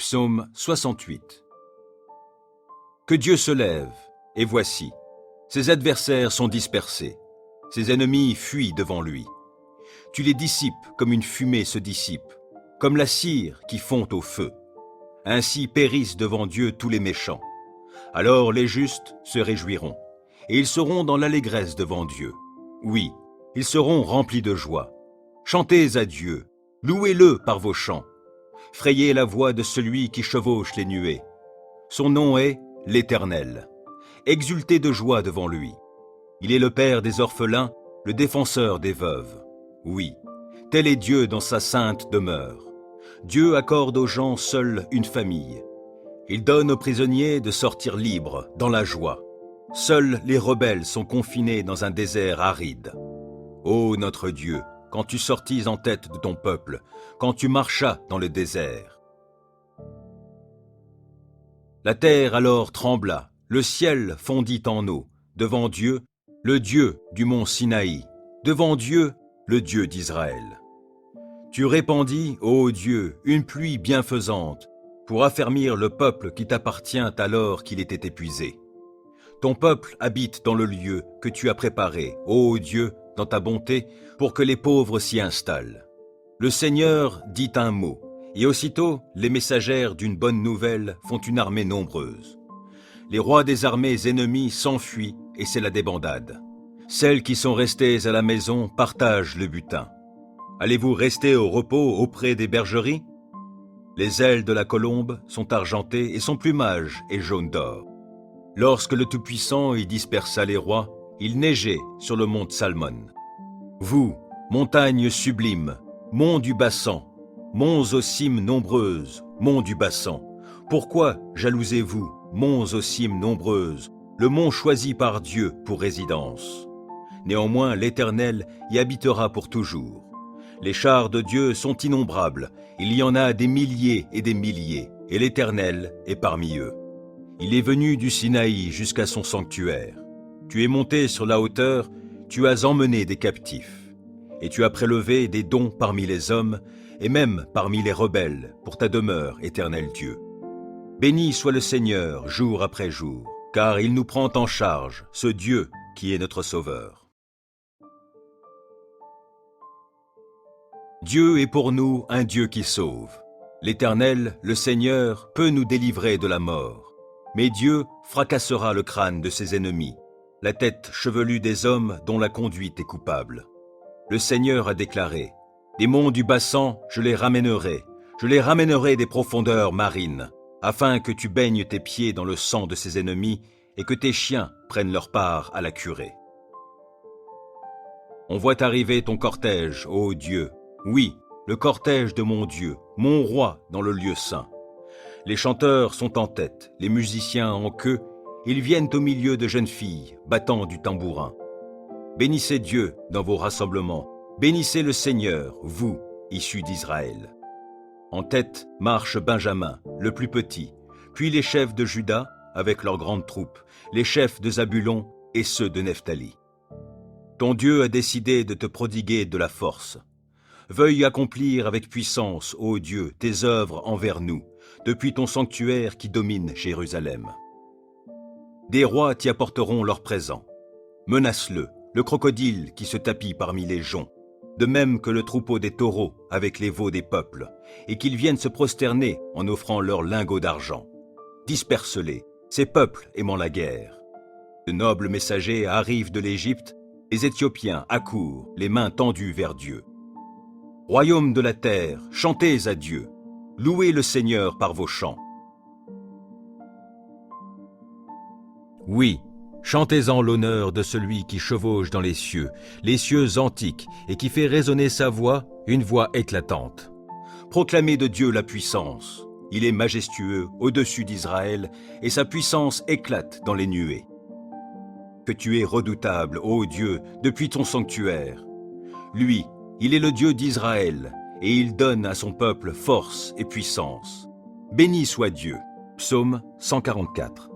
Psaume 68. Que Dieu se lève, et voici, ses adversaires sont dispersés, ses ennemis fuient devant lui. Tu les dissipes comme une fumée se dissipe, comme la cire qui fond au feu. Ainsi périssent devant Dieu tous les méchants. Alors les justes se réjouiront, et ils seront dans l'allégresse devant Dieu. Oui, ils seront remplis de joie. Chantez à Dieu, louez-le par vos chants. Frayez la voix de celui qui chevauche les nuées. Son nom est l'Éternel. Exultez de joie devant lui. Il est le Père des orphelins, le défenseur des veuves. Oui, tel est Dieu dans sa sainte demeure. Dieu accorde aux gens seuls une famille. Il donne aux prisonniers de sortir libres dans la joie. Seuls les rebelles sont confinés dans un désert aride. Ô notre Dieu, quand tu sortis en tête de ton peuple, quand tu marchas dans le désert. La terre alors trembla, le ciel fondit en eau, devant Dieu, le Dieu du mont Sinaï, devant Dieu, le Dieu d'Israël. Tu répandis, ô Dieu, une pluie bienfaisante, pour affermir le peuple qui t'appartient alors qu'il était épuisé. Ton peuple habite dans le lieu que tu as préparé, ô Dieu, dans ta bonté, pour que les pauvres s'y installent. Le Seigneur dit un mot, et aussitôt les messagères d'une bonne nouvelle font une armée nombreuse. Les rois des armées ennemies s'enfuient, et c'est la débandade. Celles qui sont restées à la maison partagent le butin. Allez-vous rester au repos auprès des bergeries? Les ailes de la colombe sont argentées et son plumage est jaune d'or. Lorsque le Tout-Puissant y dispersa les rois, il neigeait sur le mont Salmon. Vous, montagnes sublimes, monts du Bassan, monts aux cimes nombreuses, monts du Bassan, pourquoi jalousez-vous, monts aux cimes nombreuses, le mont choisi par Dieu pour résidence? Néanmoins, l'Éternel y habitera pour toujours. Les chars de Dieu sont innombrables, il y en a des milliers, et l'Éternel est parmi eux. Il est venu du Sinaï jusqu'à son sanctuaire. Tu es monté sur la hauteur, tu as emmené des captifs, et tu as prélevé des dons parmi les hommes, et même parmi les rebelles, pour ta demeure, Éternel Dieu. Béni soit le Seigneur, jour après jour, car il nous prend en charge, ce Dieu qui est notre Sauveur. Dieu est pour nous un Dieu qui sauve. L'Éternel, le Seigneur, peut nous délivrer de la mort. Mais Dieu fracassera le crâne de ses ennemis, la tête chevelue des hommes dont la conduite est coupable. Le Seigneur a déclaré, « Des monts du Bassan, je les ramènerai des profondeurs marines, afin que tu baignes tes pieds dans le sang de ses ennemis et que tes chiens prennent leur part à la curée. » On voit arriver ton cortège, ô Dieu, oui, le cortège de mon Dieu, mon roi dans le lieu saint. Les chanteurs sont en tête, les musiciens en queue, ils viennent au milieu de jeunes filles, battant du tambourin. Bénissez Dieu dans vos rassemblements, bénissez le Seigneur, vous, issus d'Israël. En tête marche Benjamin, le plus petit, puis les chefs de Juda, avec leurs grandes troupes, les chefs de Zabulon et ceux de Nephtali. Ton Dieu a décidé de te prodiguer de la force. Veuille accomplir avec puissance, ô Dieu, tes œuvres envers nous, depuis ton sanctuaire qui domine Jérusalem. Des rois t'y apporteront leurs présents. Menace-le, le crocodile qui se tapit parmi les joncs, de même que le troupeau des taureaux avec les veaux des peuples, et qu'ils viennent se prosterner en offrant leurs lingots d'argent. Disperse-les, ces peuples aimant la guerre. De nobles messagers arrivent de l'Égypte, les Éthiopiens accourent, les mains tendues vers Dieu. Royaume de la terre, chantez à Dieu, louez le Seigneur par vos chants. Oui, chantez-en l'honneur de celui qui chevauche dans les cieux antiques, et qui fait résonner sa voix, une voix éclatante. Proclamez de Dieu la puissance. Il est majestueux au-dessus d'Israël, et sa puissance éclate dans les nuées. Que tu es redoutable, ô Dieu, depuis ton sanctuaire. Lui, il est le Dieu d'Israël, et il donne à son peuple force et puissance. Béni soit Dieu. Psaume 144.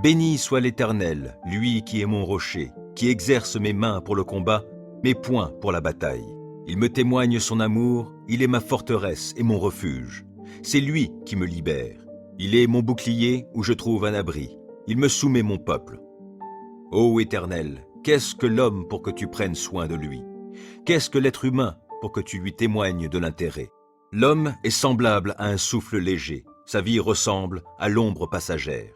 Béni soit l'Éternel, lui qui est mon rocher, qui exerce mes mains pour le combat, mes poings pour la bataille. Il me témoigne son amour, il est ma forteresse et mon refuge. C'est lui qui me libère. Il est mon bouclier où je trouve un abri. Il me soumet mon peuple. Ô Éternel, qu'est-ce que l'homme pour que tu prennes soin de lui? Qu'est-ce que l'être humain pour que tu lui témoignes de l'intérêt? L'homme est semblable à un souffle léger. Sa vie ressemble à l'ombre passagère.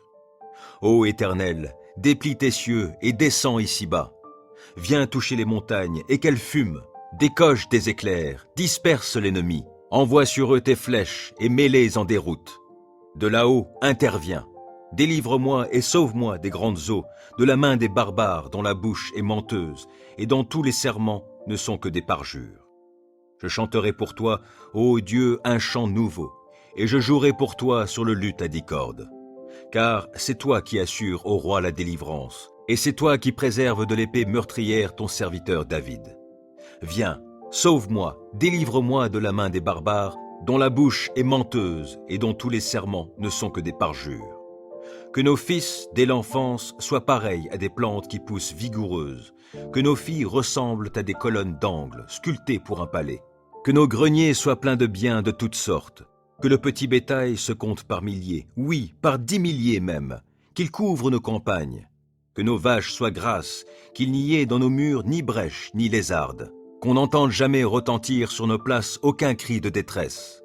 Ô Éternel, déplie tes cieux et descends ici-bas. Viens toucher les montagnes et qu'elles fument. Décoche tes éclairs, disperse l'ennemi. Envoie sur eux tes flèches et mets-les en déroute. De là-haut, interviens. Délivre-moi et sauve-moi des grandes eaux, de la main des barbares dont la bouche est menteuse et dont tous les serments ne sont que des parjures. Je chanterai pour toi, ô Dieu, un chant nouveau, et je jouerai pour toi sur le luth à 10 cordes. Car c'est toi qui assures au roi la délivrance, et c'est toi qui préserves de l'épée meurtrière ton serviteur David. Viens, sauve-moi, délivre-moi de la main des barbares, dont la bouche est menteuse et dont tous les serments ne sont que des parjures. Que nos fils, dès l'enfance, soient pareils à des plantes qui poussent vigoureuses, que nos filles ressemblent à des colonnes d'angle, sculptées pour un palais, que nos greniers soient pleins de biens de toutes sortes, que le petit bétail se compte par milliers, oui, par 10 milliers même, qu'il couvre nos campagnes, que nos vaches soient grasses, qu'il n'y ait dans nos murs ni brèche ni lézarde, qu'on n'entende jamais retentir sur nos places aucun cri de détresse.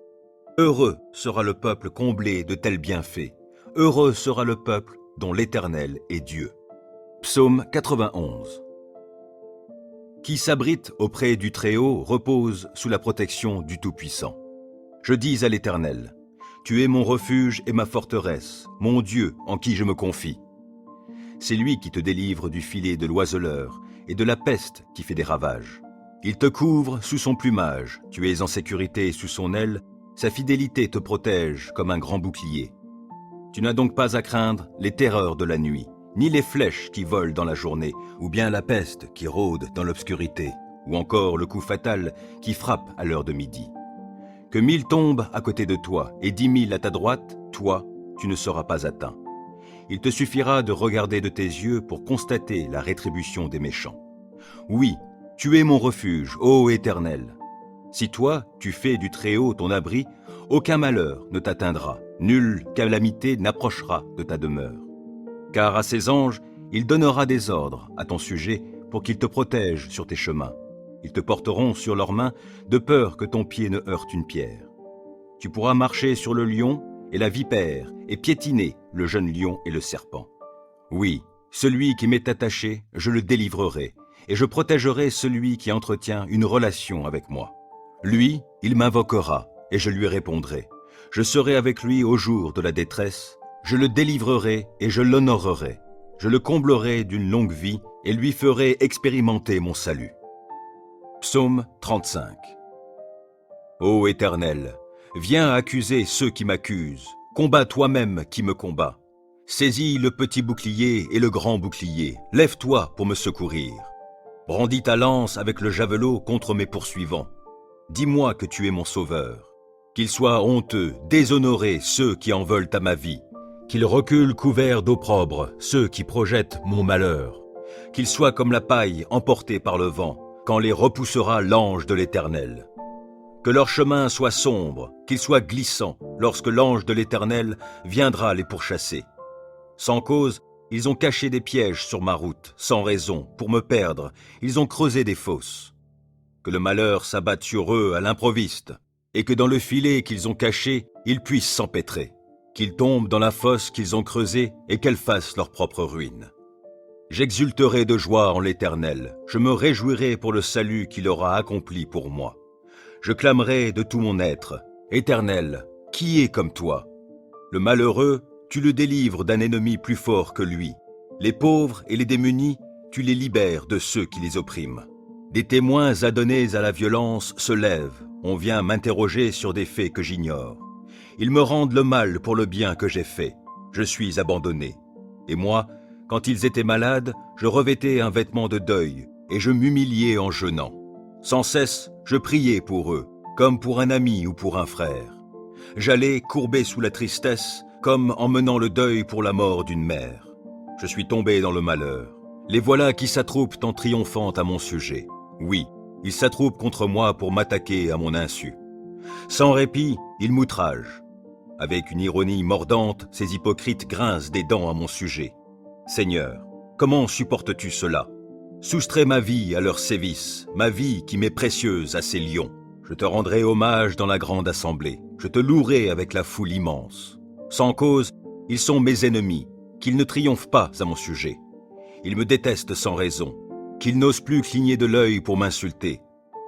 Heureux sera le peuple comblé de tels bienfaits, heureux sera le peuple dont l'Éternel est Dieu. Psaume 91. Qui s'abrite auprès du Très-Haut repose sous la protection du Tout-Puissant. Je dis à l'Éternel, tu es mon refuge et ma forteresse, mon Dieu en qui je me confie. C'est lui qui te délivre du filet de l'oiseleur et de la peste qui fait des ravages. Il te couvre sous son plumage, tu es en sécurité sous son aile, sa fidélité te protège comme un grand bouclier. Tu n'as donc pas à craindre les terreurs de la nuit, ni les flèches qui volent dans la journée, ou bien la peste qui rôde dans l'obscurité, ou encore le coup fatal qui frappe à l'heure de midi. Que 1000 tombent à côté de toi et 10 000 à ta droite, toi, tu ne seras pas atteint. Il te suffira de regarder de tes yeux pour constater la rétribution des méchants. Oui, tu es mon refuge, ô Éternel. Si toi, tu fais du Très-Haut ton abri, aucun malheur ne t'atteindra, nulle calamité n'approchera de ta demeure. Car à ses anges, il donnera des ordres à ton sujet pour qu'ils te protègent sur tes chemins. Ils te porteront sur leurs mains de peur que ton pied ne heurte une pierre. Tu pourras marcher sur le lion et la vipère et piétiner le jeune lion et le serpent. Oui, celui qui m'est attaché, je le délivrerai et je protégerai celui qui entretient une relation avec moi. Lui, il m'invoquera et je lui répondrai. Je serai avec lui au jour de la détresse, je le délivrerai et je l'honorerai. Je le comblerai d'une longue vie et lui ferai expérimenter mon salut. Psaume 35. Ô Éternel, viens accuser ceux qui m'accusent, combat toi-même qui me combat. Saisis le petit bouclier et le grand bouclier, lève-toi pour me secourir. Brandis ta lance avec le javelot contre mes poursuivants. Dis-moi que tu es mon sauveur. Qu'ils soient honteux, déshonorés ceux qui en veulent à ma vie. Qu'ils reculent couverts d'opprobre ceux qui projettent mon malheur. Qu'ils soient comme la paille emportée par le vent, quand les repoussera l'ange de l'Éternel. Que leur chemin soit sombre, qu'il soit glissant, lorsque l'ange de l'Éternel viendra les pourchasser. Sans cause, ils ont caché des pièges sur ma route, sans raison, pour me perdre, ils ont creusé des fosses. Que le malheur s'abatte sur eux à l'improviste, et que dans le filet qu'ils ont caché, ils puissent s'empêtrer. Qu'ils tombent dans la fosse qu'ils ont creusée et qu'elle fasse leur propre ruine. J'exulterai de joie en l'Éternel, je me réjouirai pour le salut qu'il aura accompli pour moi. Je clamerai de tout mon être, Éternel, qui est comme toi? Le malheureux, tu le délivres d'un ennemi plus fort que lui. Les pauvres et les démunis, tu les libères de ceux qui les oppriment. Des témoins adonnés à la violence se lèvent, on vient m'interroger sur des faits que j'ignore. Ils me rendent le mal pour le bien que j'ai fait. Je suis abandonné. Et moi, quand ils étaient malades, je revêtais un vêtement de deuil, et je m'humiliais en jeûnant. Sans cesse, je priais pour eux, comme pour un ami ou pour un frère. J'allais courbé sous la tristesse, comme en menant le deuil pour la mort d'une mère. Je suis tombé dans le malheur. Les voilà qui s'attroupent en triomphant à mon sujet. Oui, ils s'attroupent contre moi pour m'attaquer à mon insu. Sans répit, ils m'outragent. Avec une ironie mordante, ces hypocrites grincent des dents à mon sujet. Seigneur, comment supportes-tu cela? Soustrais ma vie à leurs sévices, ma vie qui m'est précieuse à ces lions. Je te rendrai hommage dans la grande assemblée, je te louerai avec la foule immense. Sans cause, ils sont mes ennemis, qu'ils ne triomphent pas à mon sujet. Ils me détestent sans raison, qu'ils n'osent plus cligner de l'œil pour m'insulter.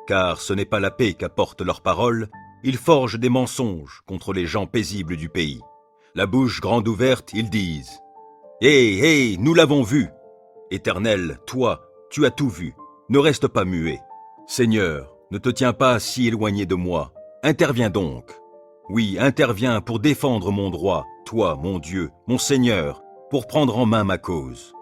Car ce n'est pas la paix qu'apportent leurs paroles, ils forgent des mensonges contre les gens paisibles du pays. La bouche grande ouverte, ils disent « Hé, hé, nous l'avons vu !» Éternel, toi, tu as tout vu, ne reste pas muet. Seigneur, ne te tiens pas si éloigné de moi, interviens donc. Oui, interviens pour défendre mon droit, toi, mon Dieu, mon Seigneur, pour prendre en main ma cause.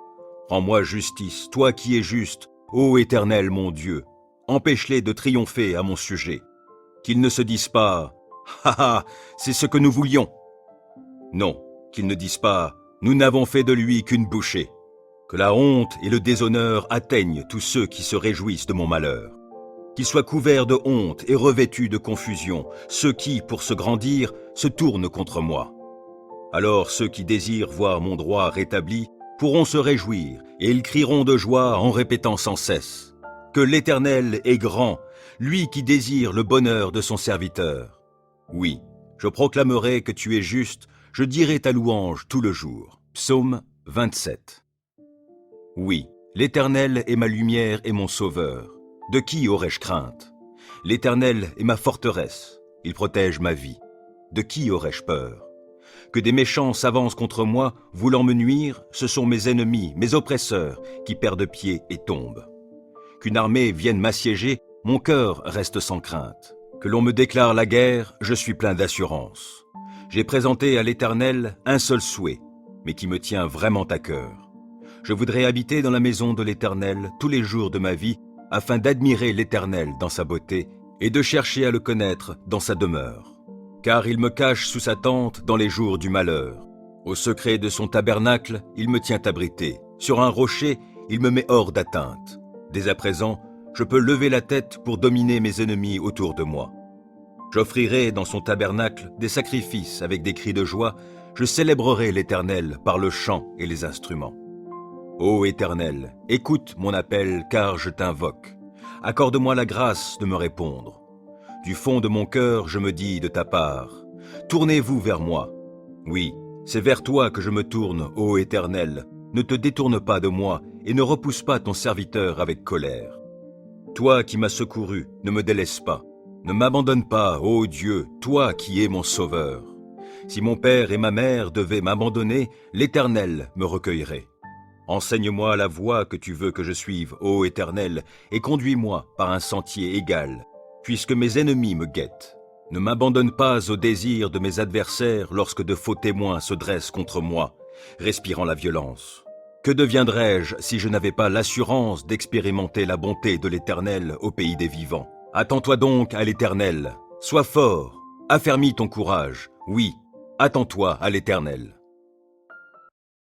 Rends-moi justice, toi qui es juste, ô Éternel, mon Dieu. Empêche-les de triompher à mon sujet. Qu'ils ne se disent pas « Ha ha, c'est ce que nous voulions !» Non, qu'ils ne disent pas « Nous n'avons fait de lui qu'une bouchée !» Que la honte et le déshonneur atteignent tous ceux qui se réjouissent de mon malheur. Qu'ils soient couverts de honte et revêtus de confusion, ceux qui, pour se grandir, se tournent contre moi. Alors ceux qui désirent voir mon droit rétabli pourront se réjouir, et ils crieront de joie en répétant sans cesse que l'Éternel est grand, lui qui désire le bonheur de son serviteur. Oui, je proclamerai que tu es juste, je dirai ta louange tout le jour. Psaume 27. Oui, l'Éternel est ma lumière et mon sauveur. De qui aurais-je crainte? L'Éternel est ma forteresse, il protège ma vie. De qui aurais-je peur? Que des méchants s'avancent contre moi, voulant me nuire, ce sont mes ennemis, mes oppresseurs, qui perdent pied et tombent. Qu'une armée vienne m'assiéger, mon cœur reste sans crainte. Que l'on me déclare la guerre, je suis plein d'assurance. J'ai présenté à l'Éternel un seul souhait, mais qui me tient vraiment à cœur. Je voudrais habiter dans la maison de l'Éternel tous les jours de ma vie, afin d'admirer l'Éternel dans sa beauté et de chercher à le connaître dans sa demeure. Car il me cache sous sa tente dans les jours du malheur. Au secret de son tabernacle, il me tient abrité. Sur un rocher, il me met hors d'atteinte. Dès à présent, je peux lever la tête pour dominer mes ennemis autour de moi. J'offrirai dans son tabernacle des sacrifices avec des cris de joie. Je célébrerai l'Éternel par le chant et les instruments. Ô Éternel, écoute mon appel car je t'invoque. Accorde-moi la grâce de me répondre. Du fond de mon cœur, je me dis de ta part, tournez-vous vers moi. Oui, c'est vers toi que je me tourne, ô Éternel. Ne te détourne pas de moi et ne repousse pas ton serviteur avec colère. Toi qui m'as secouru, ne me délaisse pas. Ne m'abandonne pas, ô Dieu, toi qui es mon sauveur. Si mon père et ma mère devaient m'abandonner, l'Éternel me recueillerait. Enseigne-moi la voie que tu veux que je suive, ô Éternel, et conduis-moi par un sentier égal, puisque mes ennemis me guettent. Ne m'abandonne pas au désir de mes adversaires lorsque de faux témoins se dressent contre moi, respirant la violence. Que deviendrais-je si je n'avais pas l'assurance d'expérimenter la bonté de l'Éternel au pays des vivants? Attends-toi donc à l'Éternel, sois fort, affermis ton courage, oui, attends-toi à l'Éternel.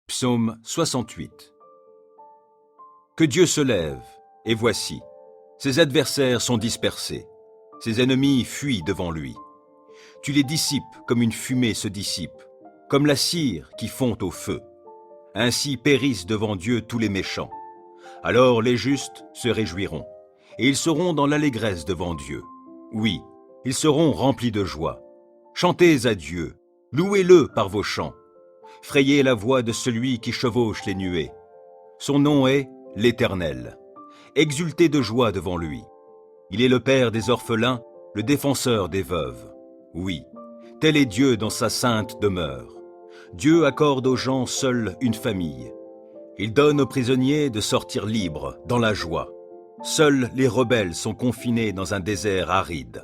Psaume 68. Que Dieu se lève, et voici, ses adversaires sont dispersés, ses ennemis fuient devant lui. Tu les dissipes comme une fumée se dissipe, comme la cire qui fond au feu. Ainsi périssent devant Dieu tous les méchants. Alors les justes se réjouiront, et ils seront dans l'allégresse devant Dieu. Oui, ils seront remplis de joie. Chantez à Dieu, louez-le par vos chants. Frayez la voix de celui qui chevauche les nuées. Son nom est l'Éternel. Exultez de joie devant lui. Il est le Père des orphelins, le défenseur des veuves. Oui, tel est Dieu dans sa sainte demeure. Dieu accorde aux gens seuls une famille. Il donne aux prisonniers de sortir libres, dans la joie. Seuls les rebelles sont confinés dans un désert aride.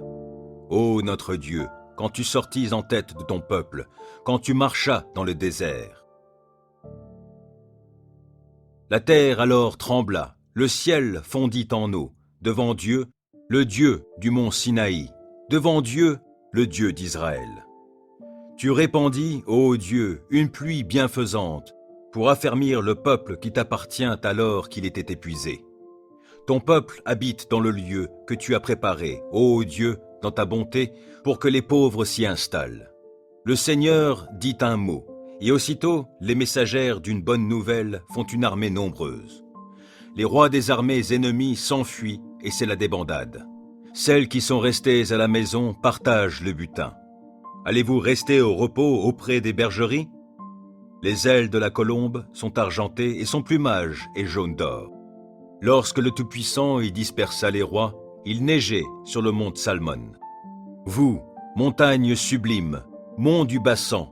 Ô notre Dieu, quand tu sortis en tête de ton peuple, quand tu marchas dans le désert. La terre alors trembla, le ciel fondit en eau, devant Dieu, le Dieu du mont Sinaï, devant Dieu, le Dieu d'Israël. Tu répandis, ô Dieu, une pluie bienfaisante, pour affermir le peuple qui t'appartient alors qu'il était épuisé. Ton peuple habite dans le lieu que tu as préparé, ô Dieu, dans ta bonté, pour que les pauvres s'y installent. Le Seigneur dit un mot, et aussitôt les messagères d'une bonne nouvelle font une armée nombreuse. Les rois des armées ennemies s'enfuient et c'est la débandade. Celles qui sont restées à la maison partagent le butin. Allez-vous rester au repos auprès des bergeries? Les ailes de la colombe sont argentées et son plumage est jaune d'or. Lorsque le Tout-Puissant y dispersa les rois, il neigeait sur le mont Salmon. Vous, montagnes sublimes, monts du Bassan,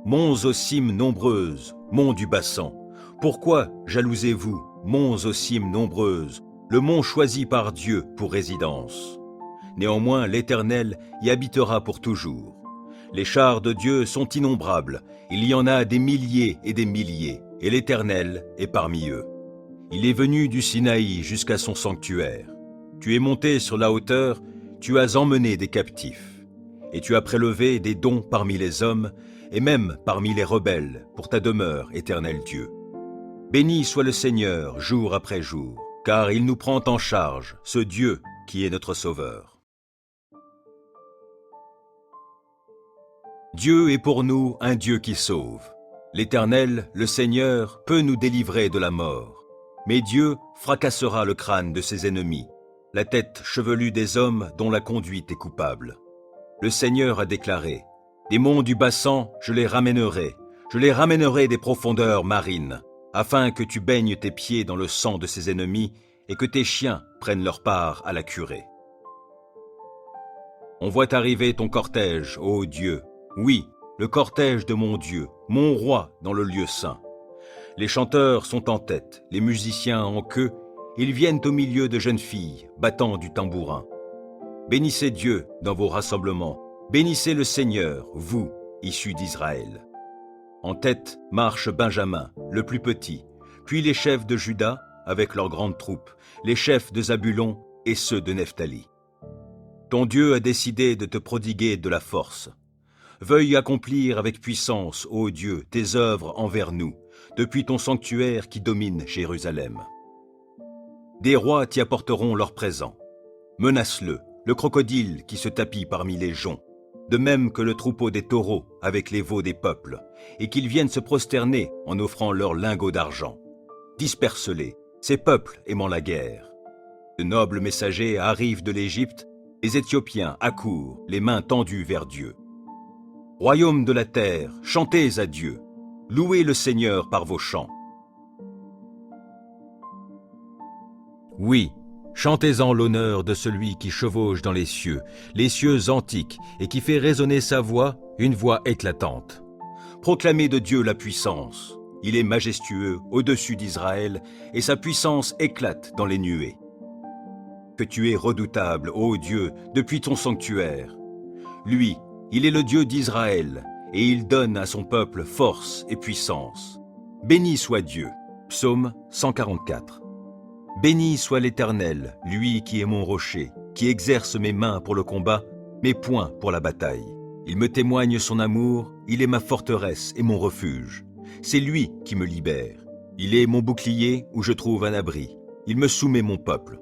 monts aux cimes nombreuses, monts du Bassan, pourquoi jalousez-vous, monts aux cimes nombreuses, le mont choisi par Dieu pour résidence? Néanmoins, l'Éternel y habitera pour toujours. Les chars de Dieu sont innombrables, il y en a des milliers, et l'Éternel est parmi eux. Il est venu du Sinaï jusqu'à son sanctuaire. Tu es monté sur la hauteur, tu as emmené des captifs, et tu as prélevé des dons parmi les hommes, et même parmi les rebelles, pour ta demeure, Éternel Dieu. Béni soit le Seigneur, jour après jour, car il nous prend en charge, ce Dieu qui est notre Sauveur. Dieu est pour nous un Dieu qui sauve. L'Éternel, le Seigneur, peut nous délivrer de la mort. Mais Dieu fracassera le crâne de ses ennemis, la tête chevelue des hommes dont la conduite est coupable. Le Seigneur a déclaré, « Des monts du Bassan, je les ramènerai des profondeurs marines, afin que tu baignes tes pieds dans le sang de ses ennemis et que tes chiens prennent leur part à la curée. » On voit arriver ton cortège, ô Dieu, oui, le cortège de mon Dieu, mon roi dans le lieu saint. Les chanteurs sont en tête, les musiciens en queue, ils viennent au milieu de jeunes filles, battant du tambourin. Bénissez Dieu dans vos rassemblements, bénissez le Seigneur, vous, issus d'Israël. En tête marche Benjamin, le plus petit, puis les chefs de Juda, avec leurs grandes troupes, les chefs de Zabulon et ceux de Nephtali. Ton Dieu a décidé de te prodiguer de la force. Veuille accomplir avec puissance, ô Dieu, tes œuvres envers nous, depuis ton sanctuaire qui domine Jérusalem. Des rois t'y apporteront leurs présents. Menace-le, le crocodile qui se tapit parmi les joncs, de même que le troupeau des taureaux avec les veaux des peuples, et qu'ils viennent se prosterner en offrant leurs lingots d'argent. Disperse-les, ces peuples aimant la guerre. De nobles messagers arrivent de l'Égypte, les Éthiopiens accourent, les mains tendues vers Dieu. Royaume de la terre, chantez à Dieu, louez le Seigneur par vos chants. Oui, chantez-en l'honneur de celui qui chevauche dans les cieux antiques, et qui fait résonner sa voix, une voix éclatante. Proclamez de Dieu la puissance. Il est majestueux au-dessus d'Israël, et sa puissance éclate dans les nuées. Que tu es redoutable, ô Dieu, depuis ton sanctuaire. Lui, il est le Dieu d'Israël, et il donne à son peuple force et puissance. Béni soit Dieu. Psaume 144. Béni soit l'Éternel, lui qui est mon rocher, qui exerce mes mains pour le combat, mes poings pour la bataille. Il me témoigne son amour, il est ma forteresse et mon refuge. C'est lui qui me libère. Il est mon bouclier où je trouve un abri. Il me soumet mon peuple.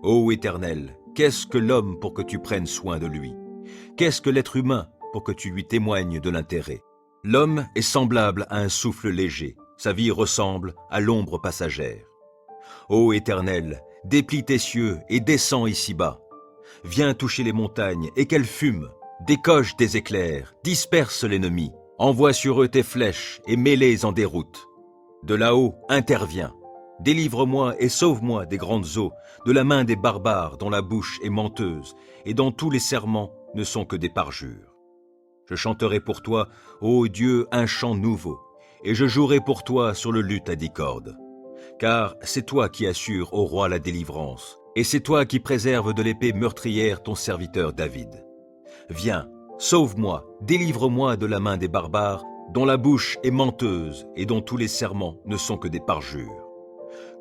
Ô Éternel, qu'est-ce que l'homme pour que tu prennes soin de lui? Qu'est-ce que l'être humain pour que tu lui témoignes de l'intérêt? L'homme est semblable à un souffle léger, sa vie ressemble à l'ombre passagère. Ô Éternel, déplie tes cieux et descends ici-bas. Viens toucher les montagnes et qu'elles fument. Décoche des éclairs, disperse l'ennemi. Envoie sur eux tes flèches et mets-les en déroute. De là-haut, interviens. Délivre-moi et sauve-moi des grandes eaux, de la main des barbares dont la bouche est menteuse et dont tous les serments ne sont que des parjures. Je chanterai pour toi, ô Dieu, un chant nouveau, et je jouerai pour toi sur le luth à 10 cordes. Car c'est toi qui assures au roi la délivrance, et c'est toi qui préserves de l'épée meurtrière ton serviteur David. Viens, sauve-moi, délivre-moi de la main des barbares, dont la bouche est menteuse et dont tous les serments ne sont que des parjures.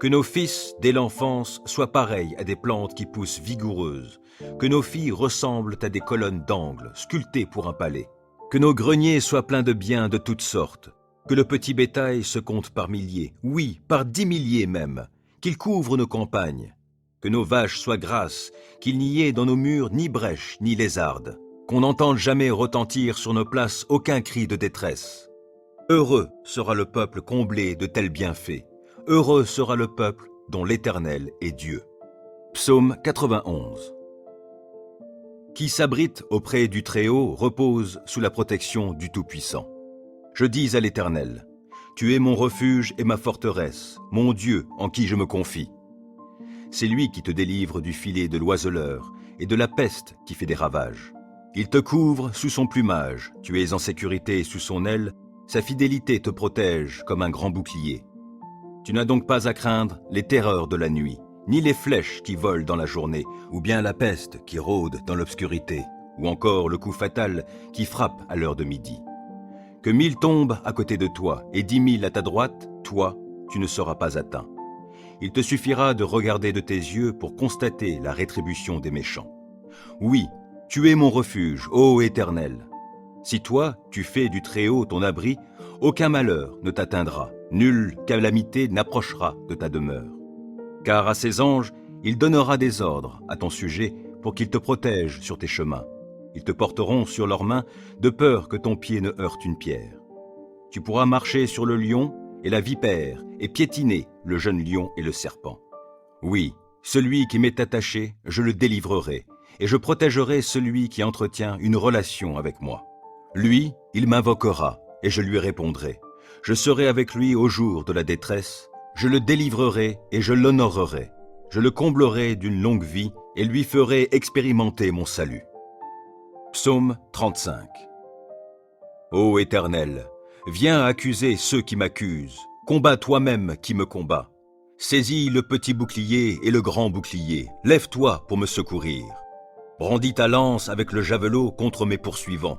Que nos fils, dès l'enfance, soient pareils à des plantes qui poussent vigoureuses, que nos filles ressemblent à des colonnes d'angle, sculptées pour un palais, que nos greniers soient pleins de biens de toutes sortes, que le petit bétail se compte par milliers, oui, par 10 milliers même, qu'il couvre nos campagnes, que nos vaches soient grasses, qu'il n'y ait dans nos murs ni brèche ni lézarde, qu'on n'entende jamais retentir sur nos places aucun cri de détresse. Heureux sera le peuple comblé de tels bienfaits, heureux sera le peuple dont l'Éternel est Dieu. Psaume 91. Qui s'abrite auprès du Très-Haut repose sous la protection du Tout-Puissant. Je dis à l'Éternel, tu es mon refuge et ma forteresse, mon Dieu en qui je me confie. C'est lui qui te délivre du filet de l'oiseleur et de la peste qui fait des ravages. Il te couvre sous son plumage, tu es en sécurité sous son aile, sa fidélité te protège comme un grand bouclier. Tu n'as donc pas à craindre les terreurs de la nuit, ni les flèches qui volent dans la journée, ou bien la peste qui rôde dans l'obscurité, ou encore le coup fatal qui frappe à l'heure de midi. Que 1000 tombent à côté de toi et 10 000 à ta droite, toi, tu ne seras pas atteint. Il te suffira de regarder de tes yeux pour constater la rétribution des méchants. Oui, tu es mon refuge, ô Éternel. Si toi, tu fais du Très-Haut ton abri, aucun malheur ne t'atteindra, nulle calamité n'approchera de ta demeure. Car à ses anges, il donnera des ordres à ton sujet pour qu'ils te protègent sur tes chemins. Ils te porteront sur leurs mains de peur que ton pied ne heurte une pierre. Tu pourras marcher sur le lion et la vipère et piétiner le jeune lion et le serpent. Oui, celui qui m'est attaché, je le délivrerai, et je protégerai celui qui entretient une relation avec moi. Lui, il m'invoquera, et je lui répondrai. Je serai avec lui au jour de la détresse, je le délivrerai et je l'honorerai. Je le comblerai d'une longue vie et lui ferai expérimenter mon salut. Psaume 35. Ô Éternel, viens accuser ceux qui m'accusent, combats toi-même qui me combat. Saisis le petit bouclier et le grand bouclier, lève-toi pour me secourir. Brandis ta lance avec le javelot contre mes poursuivants.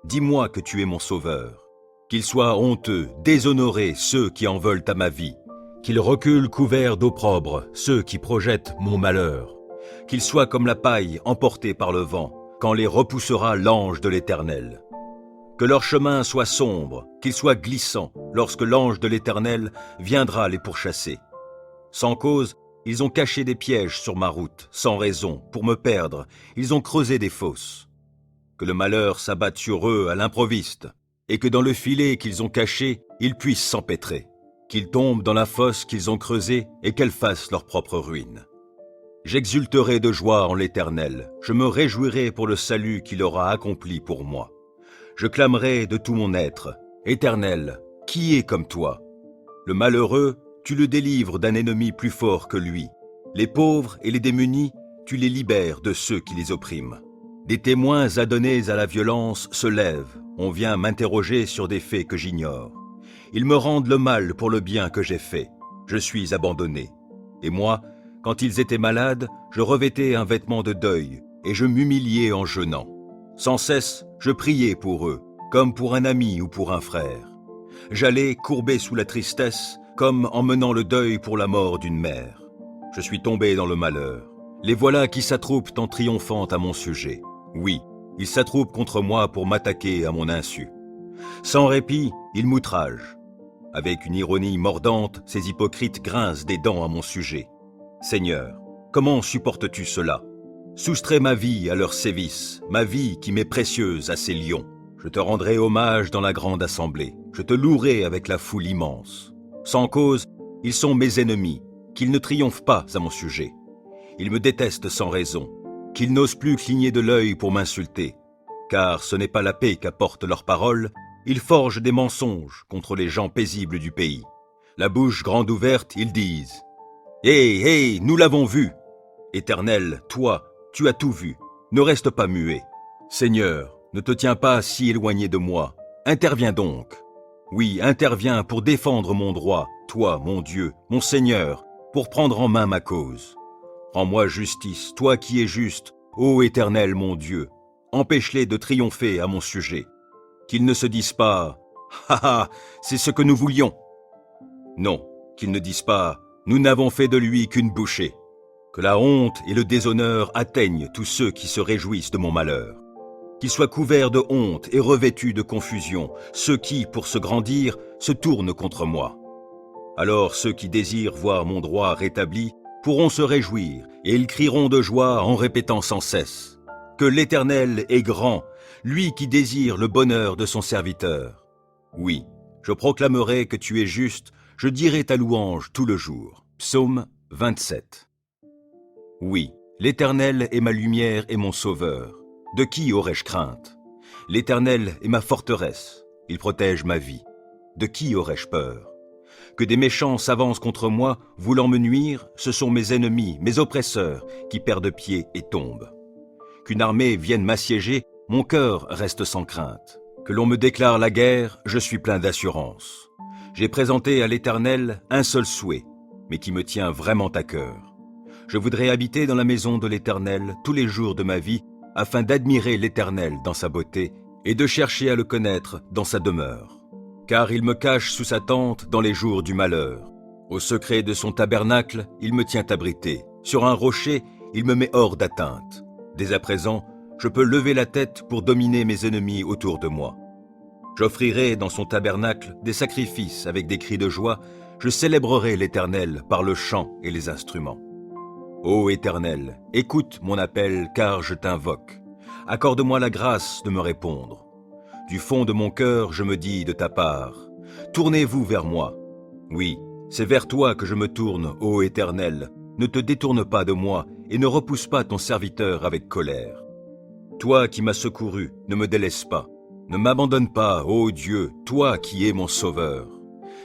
Dis-moi que tu es mon sauveur. Qu'ils soient honteux, déshonorés ceux qui en veulent à ma vie. Qu'ils reculent couverts d'opprobre ceux qui projettent mon malheur. Qu'ils soient comme la paille emportée par le vent, quand les repoussera l'ange de l'Éternel. Que leur chemin soit sombre, qu'il soit glissant, lorsque l'ange de l'Éternel viendra les pourchasser. Sans cause, ils ont caché des pièges sur ma route, sans raison, pour me perdre, ils ont creusé des fosses. Que le malheur s'abatte sur eux à l'improviste, et que dans le filet qu'ils ont caché, ils puissent s'empêtrer. Qu'ils tombent dans la fosse qu'ils ont creusée et qu'elle fasse leur propre ruine. J'exulterai de joie en l'Éternel, je me réjouirai pour le salut qu'il aura accompli pour moi. Je clamerai de tout mon être, Éternel, qui est comme toi? Le malheureux, tu le délivres d'un ennemi plus fort que lui. Les pauvres et les démunis, tu les libères de ceux qui les oppriment. Des témoins adonnés à la violence se lèvent, on vient m'interroger sur des faits que j'ignore. Ils me rendent le mal pour le bien que j'ai fait. Je suis abandonné. Et moi, quand ils étaient malades, je revêtais un vêtement de deuil, et je m'humiliais en jeûnant. Sans cesse, je priais pour eux, comme pour un ami ou pour un frère. J'allais courbé sous la tristesse, comme en menant le deuil pour la mort d'une mère. Je suis tombé dans le malheur. Les voilà qui s'attroupent en triomphant à mon sujet. Oui, ils s'attroupent contre moi pour m'attaquer à mon insu. Sans répit, ils m'outragent. Avec une ironie mordante, ces hypocrites grincent des dents à mon sujet. Seigneur, comment supportes-tu cela? Soustrais ma vie à leurs sévices, ma vie qui m'est précieuse à ces lions. Je te rendrai hommage dans la grande assemblée, je te louerai avec la foule immense. Sans cause, ils sont mes ennemis, qu'ils ne triomphent pas à mon sujet. Ils me détestent sans raison, qu'ils n'osent plus cligner de l'œil pour m'insulter. Car ce n'est pas la paix qu'apportent leurs paroles, ils forgent des mensonges contre les gens paisibles du pays. La bouche grande ouverte, ils disent « Hé, nous l'avons vu !» Éternel, toi, tu as tout vu, ne reste pas muet. Seigneur, ne te tiens pas si éloigné de moi, interviens donc. Oui, interviens pour défendre mon droit, toi, mon Dieu, mon Seigneur, pour prendre en main ma cause. Rends-moi justice, toi qui es juste, ô Éternel mon Dieu, empêche-les de triompher à mon sujet. Qu'ils ne se disent pas « Ha ha, c'est ce que nous voulions !» Non, qu'ils ne disent pas « Nous n'avons fait de lui qu'une bouchée !» Que la honte et le déshonneur atteignent tous ceux qui se réjouissent de mon malheur. Qu'ils soient couverts de honte et revêtus de confusion, ceux qui, pour se grandir, se tournent contre moi. Alors ceux qui désirent voir mon droit rétabli pourront se réjouir Et ils crieront de joie en répétant sans cesse que l'Éternel est grand, lui qui désire le bonheur de son serviteur. Oui, je proclamerai que tu es juste, je dirai ta louange tout le jour. Psaume 27. Oui, l'Éternel est ma lumière et mon sauveur. De qui aurais-je crainte? L'Éternel est ma forteresse, il protège ma vie. De qui aurais-je peur? Que des méchants s'avancent contre moi, voulant me nuire, ce sont mes ennemis, mes oppresseurs, qui perdent pied et tombent. Qu'une armée vienne m'assiéger, mon cœur reste sans crainte. Que l'on me déclare la guerre, je suis plein d'assurance. J'ai présenté à l'Éternel un seul souhait, mais qui me tient vraiment à cœur. Je voudrais habiter dans la maison de l'Éternel tous les jours de ma vie, afin d'admirer l'Éternel dans sa beauté et de chercher à le connaître dans sa demeure. Car il me cache sous sa tente dans les jours du malheur. Au secret de son tabernacle, il me tient abrité. Sur un rocher, il me met hors d'atteinte. Dès à présent, je peux lever la tête pour dominer mes ennemis autour de moi. J'offrirai dans son tabernacle des sacrifices avec des cris de joie. Je célébrerai l'Éternel par le chant et les instruments. Ô Éternel, écoute mon appel car je t'invoque. Accorde-moi la grâce de me répondre. Du fond de mon cœur, je me dis de ta part, tournez-vous vers moi. Oui, c'est vers toi que je me tourne, ô Éternel. Ne te détourne pas de moi et ne repousse pas ton serviteur avec colère. Toi qui m'as secouru, ne me délaisse pas. Ne m'abandonne pas, ô Dieu, toi qui es mon sauveur.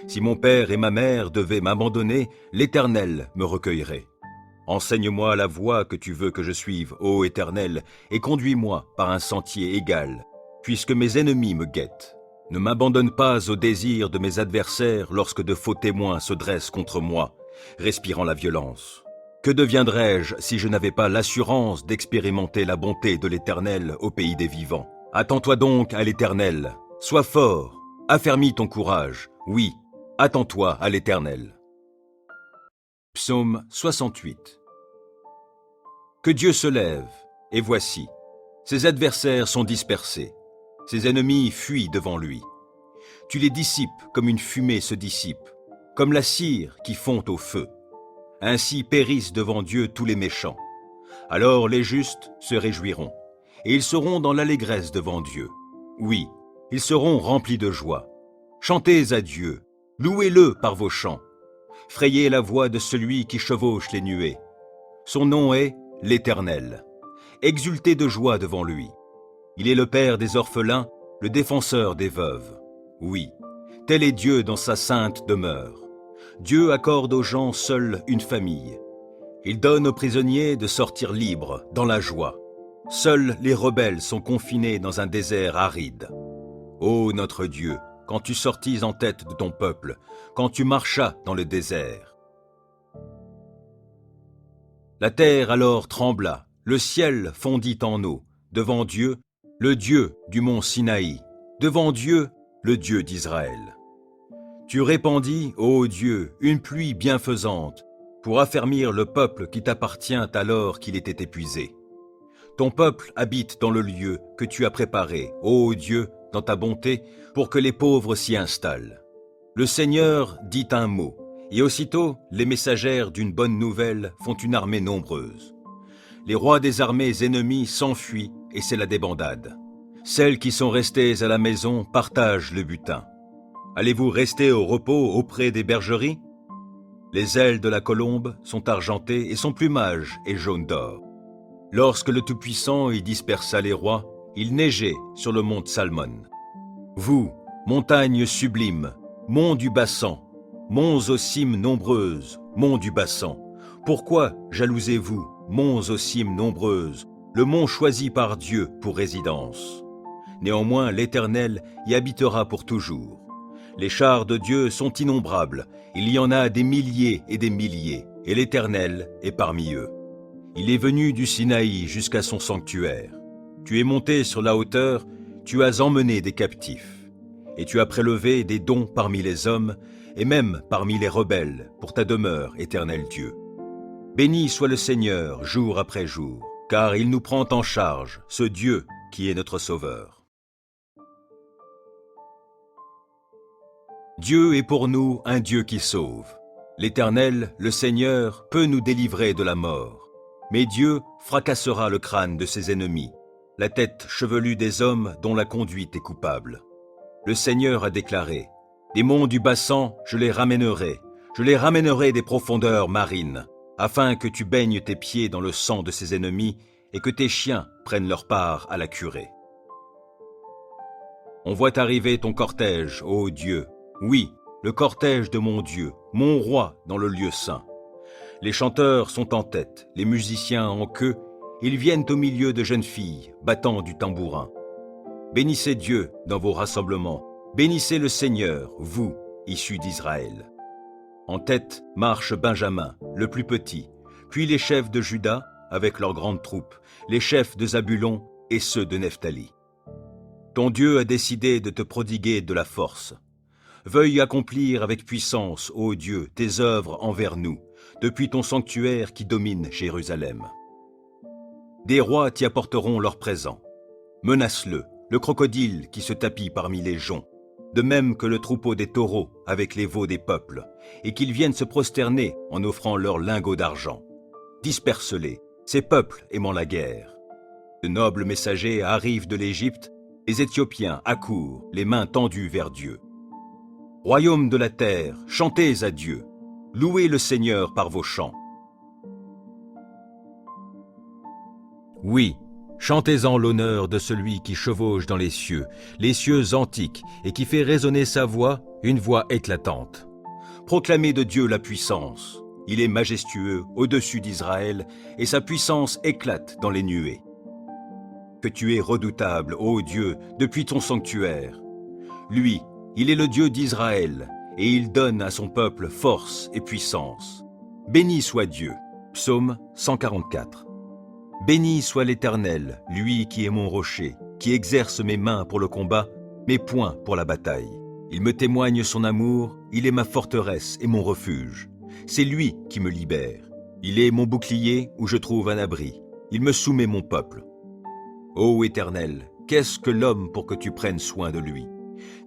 Si mon père et ma mère devaient m'abandonner, l'Éternel me recueillerait. Enseigne-moi la voie que tu veux que je suive, ô Éternel, et conduis-moi par un sentier égal, puisque mes ennemis me guettent. Ne m'abandonne pas au désir de mes adversaires lorsque de faux témoins se dressent contre moi, respirant la violence. Que deviendrais-je si je n'avais pas l'assurance d'expérimenter la bonté de l'Éternel au pays des vivants? Attends-toi donc à l'Éternel, sois fort, affermis ton courage, oui, attends-toi à l'Éternel. Psaume 68. Que Dieu se lève, et voici, ses adversaires sont dispersés, ses ennemis fuient devant lui. Tu les dissipes comme une fumée se dissipe, comme la cire qui fond au feu. Ainsi périssent devant Dieu tous les méchants. Alors les justes se réjouiront, et ils seront dans l'allégresse devant Dieu. Oui, ils seront remplis de joie. Chantez à Dieu, louez-le par vos chants. Frayez la voix de celui qui chevauche les nuées. Son nom est l'Éternel. Exultez de joie devant lui. Il est le Père des orphelins, le défenseur des veuves. Oui, tel est Dieu dans sa sainte demeure. Dieu accorde aux gens seuls une famille. Il donne aux prisonniers de sortir libres dans la joie. Seuls les rebelles sont confinés dans un désert aride. Ô notre Dieu, quand tu sortis en tête de ton peuple, quand tu marchas dans le désert. La terre alors trembla, le ciel fondit en eau, devant Dieu, le Dieu du mont Sinaï, devant Dieu, le Dieu d'Israël. Tu répandis, ô Dieu, une pluie bienfaisante, pour affermir le peuple qui t'appartient alors qu'il était épuisé. Ton peuple habite dans le lieu que tu as préparé, ô Dieu, dans ta bonté, pour que les pauvres s'y installent. Le Seigneur dit un mot, et aussitôt les messagères d'une bonne nouvelle font une armée nombreuse. Les rois des armées ennemies s'enfuient et c'est la débandade. Celles qui sont restées à la maison partagent le butin. Allez-vous rester au repos auprès des bergeries? Les ailes de la colombe sont argentées et son plumage est jaune d'or. Lorsque le Tout-Puissant y dispersa les rois, il neigeait sur le mont Salmon. Vous, montagnes sublimes, monts du Bassan, monts aux cimes nombreuses, monts du Bassan, pourquoi jalousez-vous, monts aux cimes nombreuses, le mont choisi par Dieu pour résidence? Néanmoins, l'Éternel y habitera pour toujours. Les chars de Dieu sont innombrables, il y en a des milliers, et l'Éternel est parmi eux. Il est venu du Sinaï jusqu'à son sanctuaire. Tu es monté sur la hauteur, tu as emmené des captifs. Et tu as prélevé des dons parmi les hommes, et même parmi les rebelles, pour ta demeure, Éternel Dieu. Béni soit le Seigneur, jour après jour, car il nous prend en charge, ce Dieu qui est notre Sauveur. Dieu est pour nous un Dieu qui sauve. L'Éternel, le Seigneur, peut nous délivrer de la mort. Mais Dieu fracassera le crâne de ses ennemis, la tête chevelue des hommes dont la conduite est coupable. Le Seigneur a déclaré, « Des monts du bassin, je les ramènerai des profondeurs marines, afin que tu baignes tes pieds dans le sang de ses ennemis et que tes chiens prennent leur part à la curée. » On voit arriver ton cortège, ô Dieu, oui, le cortège de mon Dieu, mon roi dans le lieu saint. Les chanteurs sont en tête, les musiciens en queue, ils viennent au milieu de jeunes filles, battant du tambourin. Bénissez Dieu dans vos rassemblements, bénissez le Seigneur, vous, issus d'Israël. En tête marche Benjamin, le plus petit, puis les chefs de Juda, avec leurs grandes troupes, les chefs de Zabulon et ceux de Nephtali. Ton Dieu a décidé de te prodiguer de la force. Veuille accomplir avec puissance, ô Dieu, tes œuvres envers nous, depuis ton sanctuaire qui domine Jérusalem. Des rois t'y apporteront leurs présents. Menace-le, le crocodile qui se tapit parmi les joncs, de même que le troupeau des taureaux avec les veaux des peuples, et qu'ils viennent se prosterner en offrant leurs lingots d'argent. Disperse-les, ces peuples aimant la guerre. De nobles messagers arrivent de l'Égypte, les Éthiopiens accourent, les mains tendues vers Dieu. Royaume de la terre, chantez à Dieu, louez le Seigneur par vos chants. Oui, chantez-en l'honneur de celui qui chevauche dans les cieux antiques, et qui fait résonner sa voix, une voix éclatante. Proclamez de Dieu la puissance. Il est majestueux au-dessus d'Israël, et sa puissance éclate dans les nuées. Que tu es redoutable, ô Dieu, depuis ton sanctuaire. Lui, il est le Dieu d'Israël, et il donne à son peuple force et puissance. Béni soit Dieu. Psaume 144. Béni soit l'Éternel, lui qui est mon rocher, qui exerce mes mains pour le combat, mes poings pour la bataille. Il me témoigne son amour, il est ma forteresse et mon refuge. C'est lui qui me libère. Il est mon bouclier où je trouve un abri. Il me soumet mon peuple. Ô Éternel, qu'est-ce que l'homme pour que tu prennes soin de lui?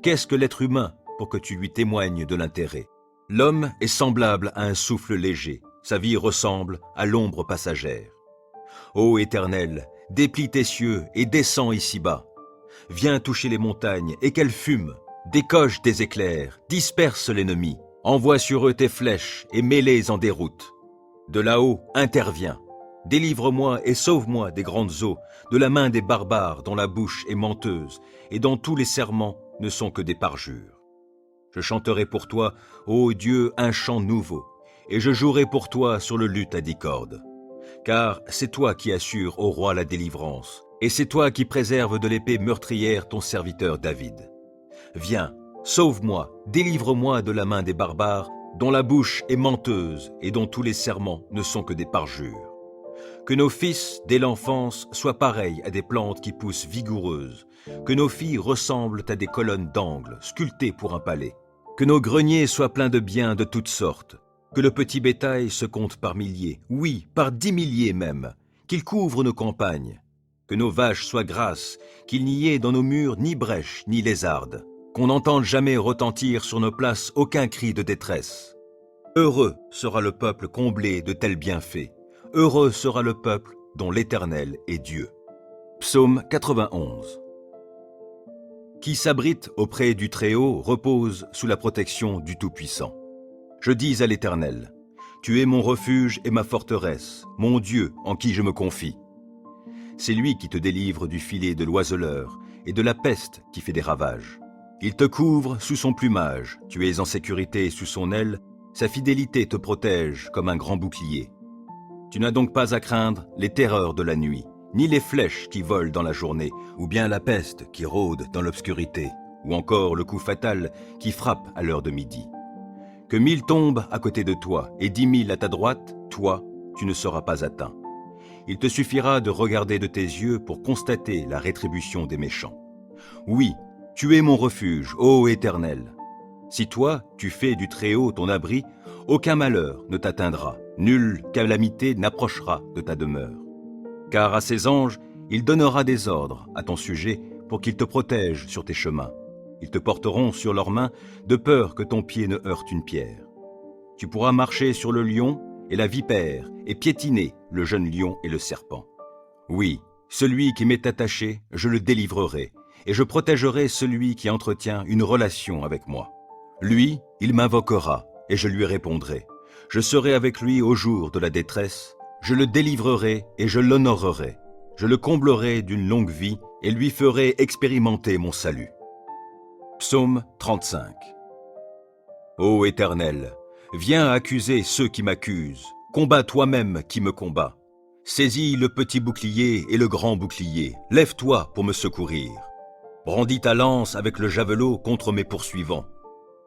Qu'est-ce que l'être humain pour que tu lui témoignes de l'intérêt? L'homme est semblable à un souffle léger, sa vie ressemble à l'ombre passagère. Ô Éternel, déplie tes cieux et descends ici-bas. Viens toucher les montagnes et qu'elles fument. Décoche des éclairs, disperse l'ennemi. Envoie sur eux tes flèches et mets-les en déroute. De là-haut, interviens. Délivre-moi et sauve-moi des grandes eaux, de la main des barbares dont la bouche est menteuse et dont tous les serments ne sont que des parjures. Je chanterai pour toi, ô Dieu, un chant nouveau, et je jouerai pour toi sur le luth à 10 cordes. Car c'est toi qui assures au roi la délivrance, et c'est toi qui préserves de l'épée meurtrière ton serviteur David. Viens, sauve-moi, délivre-moi de la main des barbares, dont la bouche est menteuse et dont tous les serments ne sont que des parjures. Que nos fils, dès l'enfance, soient pareils à des plantes qui poussent vigoureuses, que nos filles ressemblent à des colonnes d'angle, sculptées pour un palais, que nos greniers soient pleins de biens de toutes sortes, que le petit bétail se compte par milliers, oui, par 10 milliers même, qu'il couvre nos campagnes, que nos vaches soient grasses, qu'il n'y ait dans nos murs ni brèches ni lézardes, qu'on n'entende jamais retentir sur nos places aucun cri de détresse. Heureux sera le peuple comblé de tels bienfaits. Heureux sera le peuple dont l'Éternel est Dieu. Psaume 91. Qui s'abrite auprès du Très-Haut repose sous la protection du Tout-Puissant. Je dis à l'Éternel, tu es mon refuge et ma forteresse, mon Dieu en qui je me confie. C'est lui qui te délivre du filet de l'oiseleur et de la peste qui fait des ravages. Il te couvre sous son plumage, tu es en sécurité sous son aile, sa fidélité te protège comme un grand bouclier. Tu n'as donc pas à craindre les terreurs de la nuit, ni les flèches qui volent dans la journée, ou bien la peste qui rôde dans l'obscurité, ou encore le coup fatal qui frappe à l'heure de midi. Que 1000 tombent à côté de toi et 10 000 à ta droite, toi, tu ne seras pas atteint. Il te suffira de regarder de tes yeux pour constater la rétribution des méchants. Oui, tu es mon refuge, ô Éternel. Si toi, tu fais du Très-Haut ton abri, aucun malheur ne t'atteindra, nulle calamité n'approchera de ta demeure. Car à ses anges, il donnera des ordres à ton sujet pour qu'ils te protègent sur tes chemins. Ils te porteront sur leurs mains de peur que ton pied ne heurte une pierre. Tu pourras marcher sur le lion et la vipère et piétiner le jeune lion et le serpent. Oui, celui qui m'est attaché, je le délivrerai, et je protégerai celui qui entretient une relation avec moi. Lui, il m'invoquera, et je lui répondrai. Je serai avec lui au jour de la détresse, je le délivrerai et je l'honorerai. Je le comblerai d'une longue vie et lui ferai expérimenter mon salut. Psaume 35. Ô Éternel, viens accuser ceux qui m'accusent, combats toi-même qui me combats. Saisis le petit bouclier et le grand bouclier, lève-toi pour me secourir. Brandis ta lance avec le javelot contre mes poursuivants.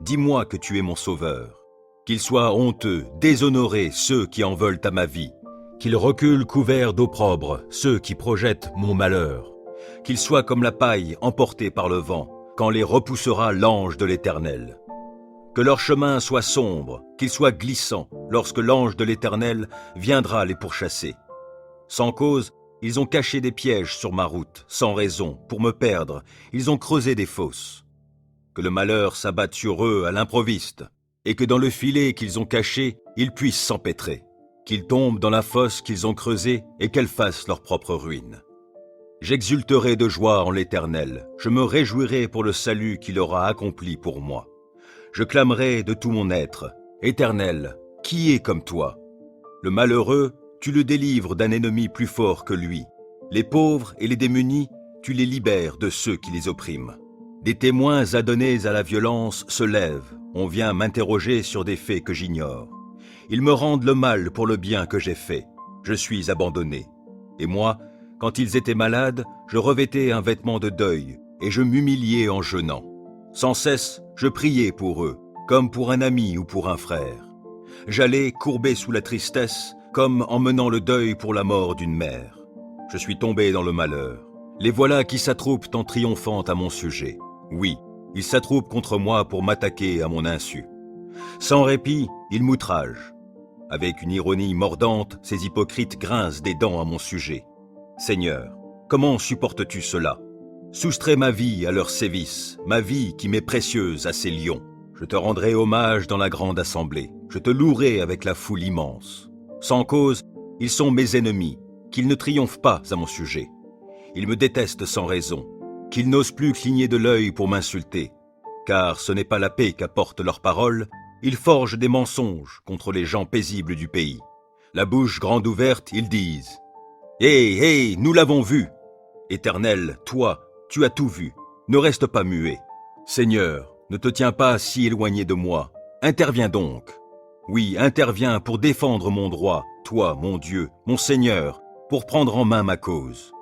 Dis-moi que tu es mon sauveur. Qu'ils soient honteux, déshonorés ceux qui en veulent à ma vie. Qu'ils reculent couverts d'opprobre ceux qui projettent mon malheur. Qu'ils soient comme la paille emportée par le vent, quand les repoussera l'ange de l'Éternel. Que leur chemin soit sombre, qu'il soit glissant, lorsque l'ange de l'Éternel viendra les pourchasser. Sans cause, ils ont caché des pièges sur ma route, sans raison, pour me perdre, ils ont creusé des fosses. Que le malheur s'abatte sur eux à l'improviste, et que dans le filet qu'ils ont caché, ils puissent s'empêtrer. Qu'ils tombent dans la fosse qu'ils ont creusée et qu'elle fasse leur propre ruine. J'exulterai de joie en l'Éternel, je me réjouirai pour le salut qu'il aura accompli pour moi. Je clamerai de tout mon être, Éternel, qui est comme toi? Le malheureux, tu le délivres d'un ennemi plus fort que lui. Les pauvres et les démunis, tu les libères de ceux qui les oppriment. Des témoins adonnés à la violence se lèvent, on vient m'interroger sur des faits que j'ignore. Ils me rendent le mal pour le bien que j'ai fait. Je suis abandonné. Et moi, quand ils étaient malades, je revêtais un vêtement de deuil, et je m'humiliais en jeûnant. Sans cesse, je priais pour eux, comme pour un ami ou pour un frère. J'allais courbé sous la tristesse, comme en menant le deuil pour la mort d'une mère. Je suis tombé dans le malheur. Les voilà qui s'attroupent en triomphant à mon sujet. Oui, ils s'attroupent contre moi pour m'attaquer à mon insu. Sans répit, ils m'outragent. Avec une ironie mordante, ces hypocrites grincent des dents à mon sujet. Seigneur, comment supportes-tu cela? Soustrais ma vie à leurs sévices, ma vie qui m'est précieuse à ces lions. Je te rendrai hommage dans la grande assemblée, je te louerai avec la foule immense. Sans cause, ils sont mes ennemis, qu'ils ne triomphent pas à mon sujet. Ils me détestent sans raison, qu'ils n'osent plus cligner de l'œil pour m'insulter. Car ce n'est pas la paix qu'apportent leurs paroles, ils forgent des mensonges contre les gens paisibles du pays. La bouche grande ouverte, ils disent « Hé, hé, nous l'avons vu !» Éternel, toi, tu as tout vu, ne reste pas muet. Seigneur, ne te tiens pas si éloigné de moi, interviens donc. Oui, interviens pour défendre mon droit, toi, mon Dieu, mon Seigneur, pour prendre en main ma cause.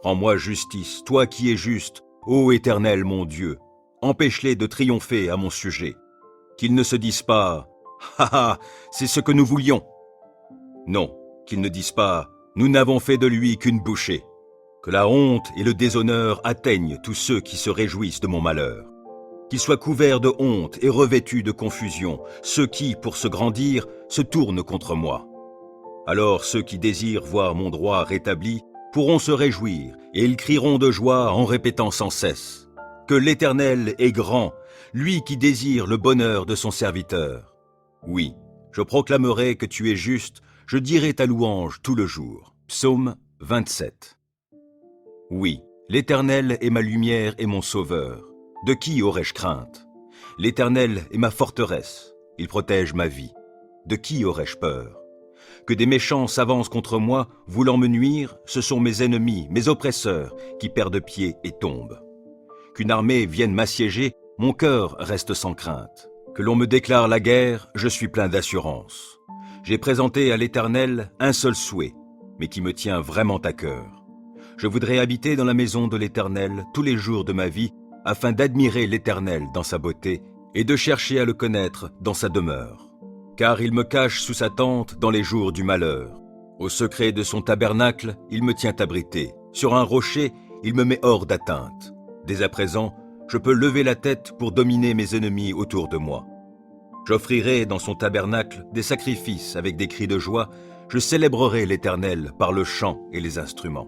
Rends-moi justice, toi qui es juste, ô Éternel mon Dieu, empêche-les de triompher à mon sujet. Qu'ils ne se disent pas « Ha ha, c'est ce que nous voulions !» Non, qu'ils ne disent pas « Nous n'avons fait de lui qu'une bouchée !» Que la honte et le déshonneur atteignent tous ceux qui se réjouissent de mon malheur. Qu'ils soient couverts de honte et revêtus de confusion, ceux qui, pour se grandir, se tournent contre moi. Alors ceux qui désirent voir mon droit rétabli pourront se réjouir, et ils crieront de joie en répétant sans cesse que l'Éternel est grand, lui qui désire le bonheur de son serviteur. Oui, je proclamerai que tu es juste, je dirai ta louange tout le jour. Psaume 27. Oui, l'Éternel est ma lumière et mon sauveur. De qui aurais-je crainte? L'Éternel est ma forteresse, il protège ma vie. De qui aurais-je peur? Que des méchants s'avancent contre moi, voulant me nuire, ce sont mes ennemis, mes oppresseurs, qui perdent pied et tombent. Qu'une armée vienne m'assiéger, mon cœur reste sans crainte. Que l'on me déclare la guerre, je suis plein d'assurance. J'ai présenté à l'Éternel un seul souhait, mais qui me tient vraiment à cœur. Je voudrais habiter dans la maison de l'Éternel tous les jours de ma vie, afin d'admirer l'Éternel dans sa beauté et de chercher à le connaître dans sa demeure. Car il me cache sous sa tente dans les jours du malheur. Au secret de son tabernacle, il me tient abrité. Sur un rocher, il me met hors d'atteinte. Dès à présent, je peux lever la tête pour dominer mes ennemis autour de moi. J'offrirai dans son tabernacle des sacrifices avec des cris de joie. Je célébrerai l'Éternel par le chant et les instruments.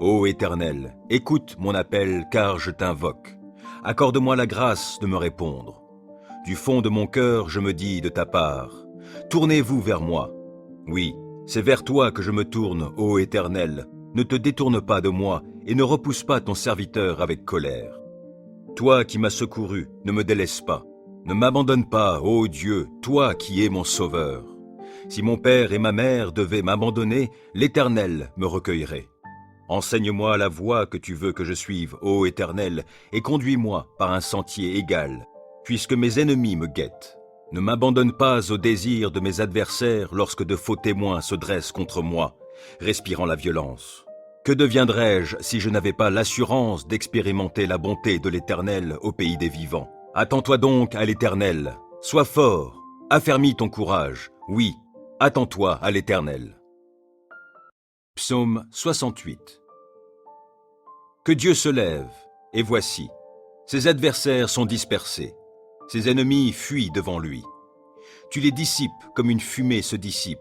Ô Éternel, écoute mon appel car je t'invoque. Accorde-moi la grâce de me répondre. Du fond de mon cœur, je me dis de ta part, tournez-vous vers moi. Oui, C'est vers toi que je me tourne, ô Éternel. Ne te détourne pas de moi et ne repousse pas ton serviteur avec colère. Toi qui m'as secouru, ne me délaisse pas. Ne m'abandonne pas, ô Dieu, toi qui es mon sauveur. Si mon père et ma mère devaient m'abandonner, l'Éternel me recueillerait. Enseigne-moi la voie que tu veux que je suive, ô Éternel, et conduis-moi par un sentier égal, puisque mes ennemis me guettent. Ne m'abandonne pas au désir de mes adversaires lorsque de faux témoins se dressent contre moi, respirant la violence. Que deviendrais-je si je n'avais pas l'assurance d'expérimenter la bonté de l'Éternel au pays des vivants? Attends-toi donc à l'Éternel. Sois fort, affermis ton courage. Oui, attends-toi à l'Éternel. Psaume 68. Que Dieu se lève, et voici, ses adversaires sont dispersés, ses ennemis fuient devant lui. Tu les dissipes comme une fumée se dissipe,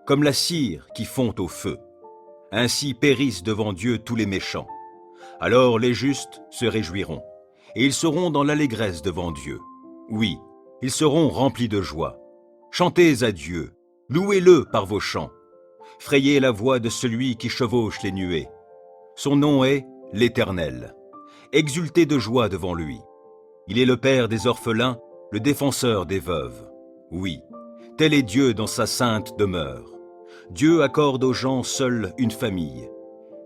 comme la cire qui fond au feu. Ainsi périssent devant Dieu tous les méchants. Alors les justes se réjouiront, et ils seront dans l'allégresse devant Dieu. Oui, ils seront remplis de joie. Chantez à Dieu, louez-le par vos chants. Frayez la voix de celui qui chevauche les nuées. Son nom est l'Éternel. Exultez de joie devant lui. Il est le Père des orphelins, le défenseur des veuves. Oui, tel est Dieu dans sa sainte demeure. Dieu accorde aux gens seuls une famille.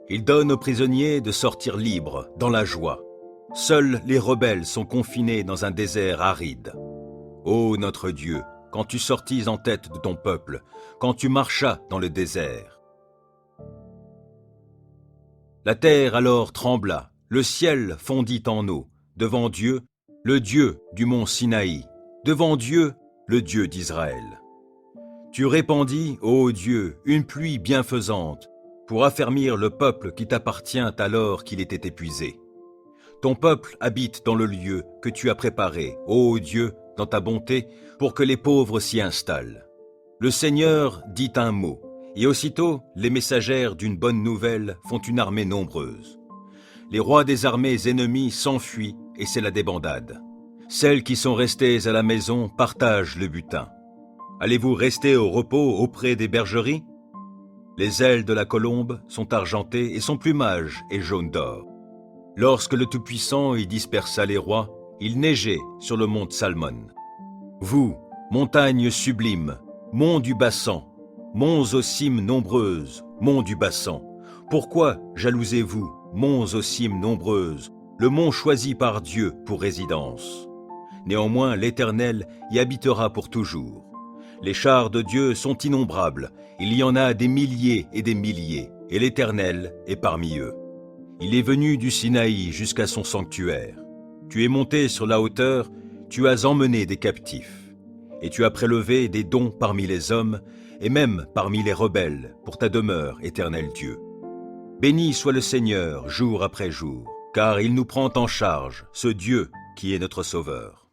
Il donne aux prisonniers de sortir libres, dans la joie. Seuls les rebelles sont confinés dans un désert aride. Ô notre Dieu, quand tu sortis en tête de ton peuple, quand tu marchas dans le désert. La terre alors trembla, le ciel fondit en eau, devant Dieu, le Dieu du mont Sinaï, devant Dieu, le Dieu d'Israël. Tu répandis, ô Dieu, une pluie bienfaisante, pour affermir le peuple qui t'appartient alors qu'il était épuisé. Ton peuple habite dans le lieu que tu as préparé, ô Dieu, dans ta bonté, pour que les pauvres s'y installent. Le Seigneur dit un mot, et aussitôt les messagères d'une bonne nouvelle font une armée nombreuse. Les rois des armées ennemies s'enfuient, et c'est la débandade. Celles qui sont restées à la maison partagent le butin. Allez-vous rester au repos auprès des bergeries? Les ailes de la colombe sont argentées et son plumage est jaune d'or. Lorsque le Tout-Puissant y dispersa les rois, il neigeait sur le mont Salmon. Vous, montagnes sublimes, monts du Bassan, monts aux cimes nombreuses, monts du Bassan, pourquoi jalousez-vous, monts aux cimes nombreuses, le mont choisi par Dieu pour résidence? Néanmoins, l'Éternel y habitera pour toujours. Les chars de Dieu sont innombrables, il y en a des milliers, et l'Éternel est parmi eux. Il est venu du Sinaï jusqu'à son sanctuaire. Tu es monté sur la hauteur, tu as emmené des captifs, et tu as prélevé des dons parmi les hommes, et même parmi les rebelles, pour ta demeure, Éternel Dieu. Béni soit le Seigneur, jour après jour, car il nous prend en charge, ce Dieu qui est notre Sauveur.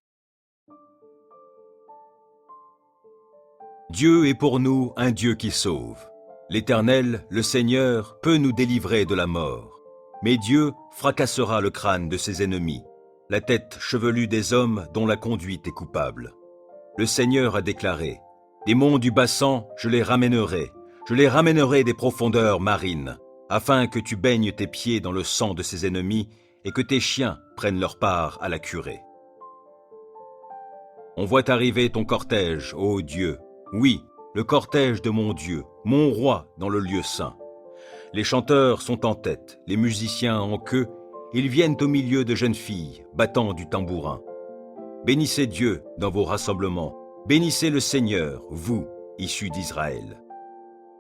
Dieu est pour nous un Dieu qui sauve. L'Éternel, le Seigneur, peut nous délivrer de la mort. Mais Dieu fracassera le crâne de ses ennemis, la tête chevelue des hommes dont la conduite est coupable. Le Seigneur a déclaré, « Des monts du Bassan, je les ramènerai des profondeurs marines, afin que tu baignes tes pieds dans le sang de ses ennemis et que tes chiens prennent leur part à la curée. » On voit arriver ton cortège, ô Dieu, oui, le cortège de mon Dieu, mon roi dans le lieu saint. Les chanteurs sont en tête, les musiciens en queue, ils viennent au milieu de jeunes filles, battant du tambourin. Bénissez Dieu dans vos rassemblements, bénissez le Seigneur, vous, issus d'Israël.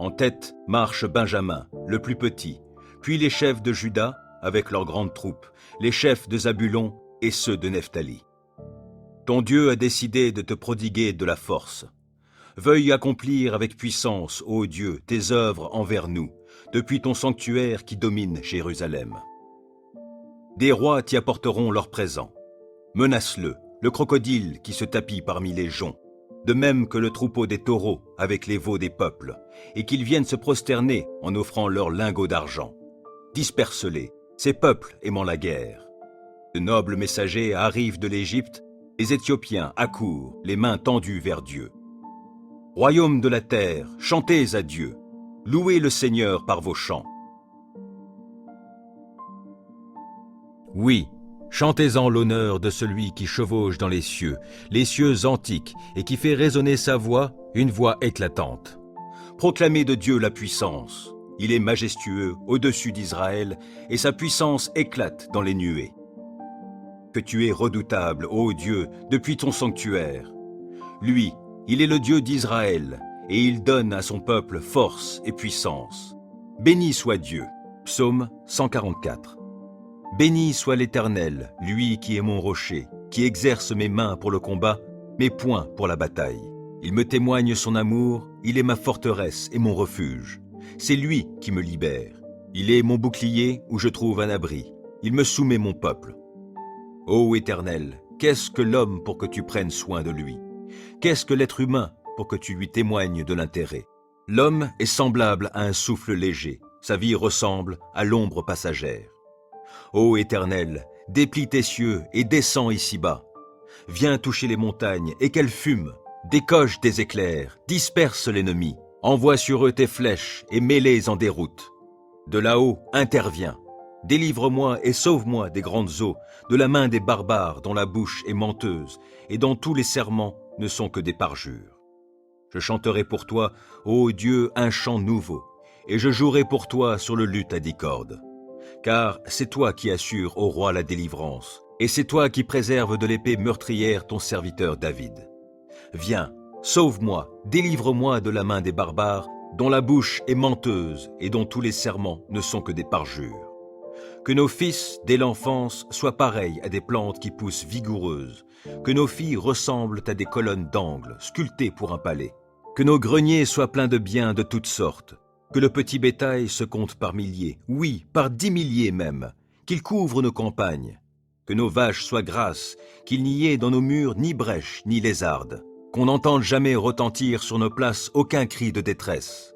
En tête marche Benjamin, le plus petit, puis les chefs de Juda, avec leurs grandes troupes, les chefs de Zabulon et ceux de Nephtali. Ton Dieu a décidé de te prodiguer de la force. Veuille accomplir avec puissance, ô Dieu, tes œuvres envers nous, depuis ton sanctuaire qui domine Jérusalem. Des rois t'y apporteront leurs présents. Menace-le, le crocodile qui se tapit parmi les joncs, de même que le troupeau des taureaux avec les veaux des peuples, et qu'ils viennent se prosterner en offrant leurs lingots d'argent. Disperse-les, ces peuples aimant la guerre. De nobles messagers arrivent de l'Égypte, les Éthiopiens accourent, les mains tendues vers Dieu. Royaume de la terre, chantez à Dieu, louez le Seigneur par vos chants. Oui, chantez-en l'honneur de celui qui chevauche dans les cieux antiques, et qui fait résonner sa voix, une voix éclatante. Proclamez de Dieu la puissance. Il est majestueux au-dessus d'Israël, et sa puissance éclate dans les nuées. Que tu es redoutable, ô Dieu, depuis ton sanctuaire. Lui, il est le Dieu d'Israël, et il donne à son peuple force et puissance. Béni soit Dieu. Psaume 144. Béni soit l'Éternel, lui qui est mon rocher, qui exerce mes mains pour le combat, mes poings pour la bataille. Il me témoigne son amour, il est ma forteresse et mon refuge. C'est lui qui me libère. Il est mon bouclier où je trouve un abri. Il me soumet mon peuple. Ô Éternel, qu'est-ce que l'homme pour que tu prennes soin de lui? Qu'est-ce que l'être humain pour que tu lui témoignes de l'intérêt? L'homme est semblable à un souffle léger, sa vie ressemble à l'ombre passagère. Ô Éternel, déplie tes cieux et descends ici-bas. Viens toucher les montagnes et qu'elles fument. Décoche tes éclairs, disperse l'ennemi. Envoie sur eux tes flèches et mets-les en déroute. De là-haut, interviens. Délivre-moi et sauve-moi des grandes eaux, de la main des barbares dont la bouche est menteuse et dont tous les serments ne sont que des parjures. Je chanterai pour toi, ô Dieu, un chant nouveau, et je jouerai pour toi sur le luth à 10 cordes. Car c'est toi qui assures au roi la délivrance, et c'est toi qui préserves de l'épée meurtrière ton serviteur David. Viens, sauve-moi, délivre-moi de la main des barbares, dont la bouche est menteuse et dont tous les serments ne sont que des parjures. Que nos fils, dès l'enfance, soient pareils à des plantes qui poussent vigoureuses, que nos filles ressemblent à des colonnes d'angle, sculptées pour un palais, que nos greniers soient pleins de biens de toutes sortes, que le petit bétail se compte par milliers, oui, par 10 milliers même, qu'il couvre nos campagnes, que nos vaches soient grasses, qu'il n'y ait dans nos murs ni brèche ni lézarde, qu'on n'entende jamais retentir sur nos places aucun cri de détresse.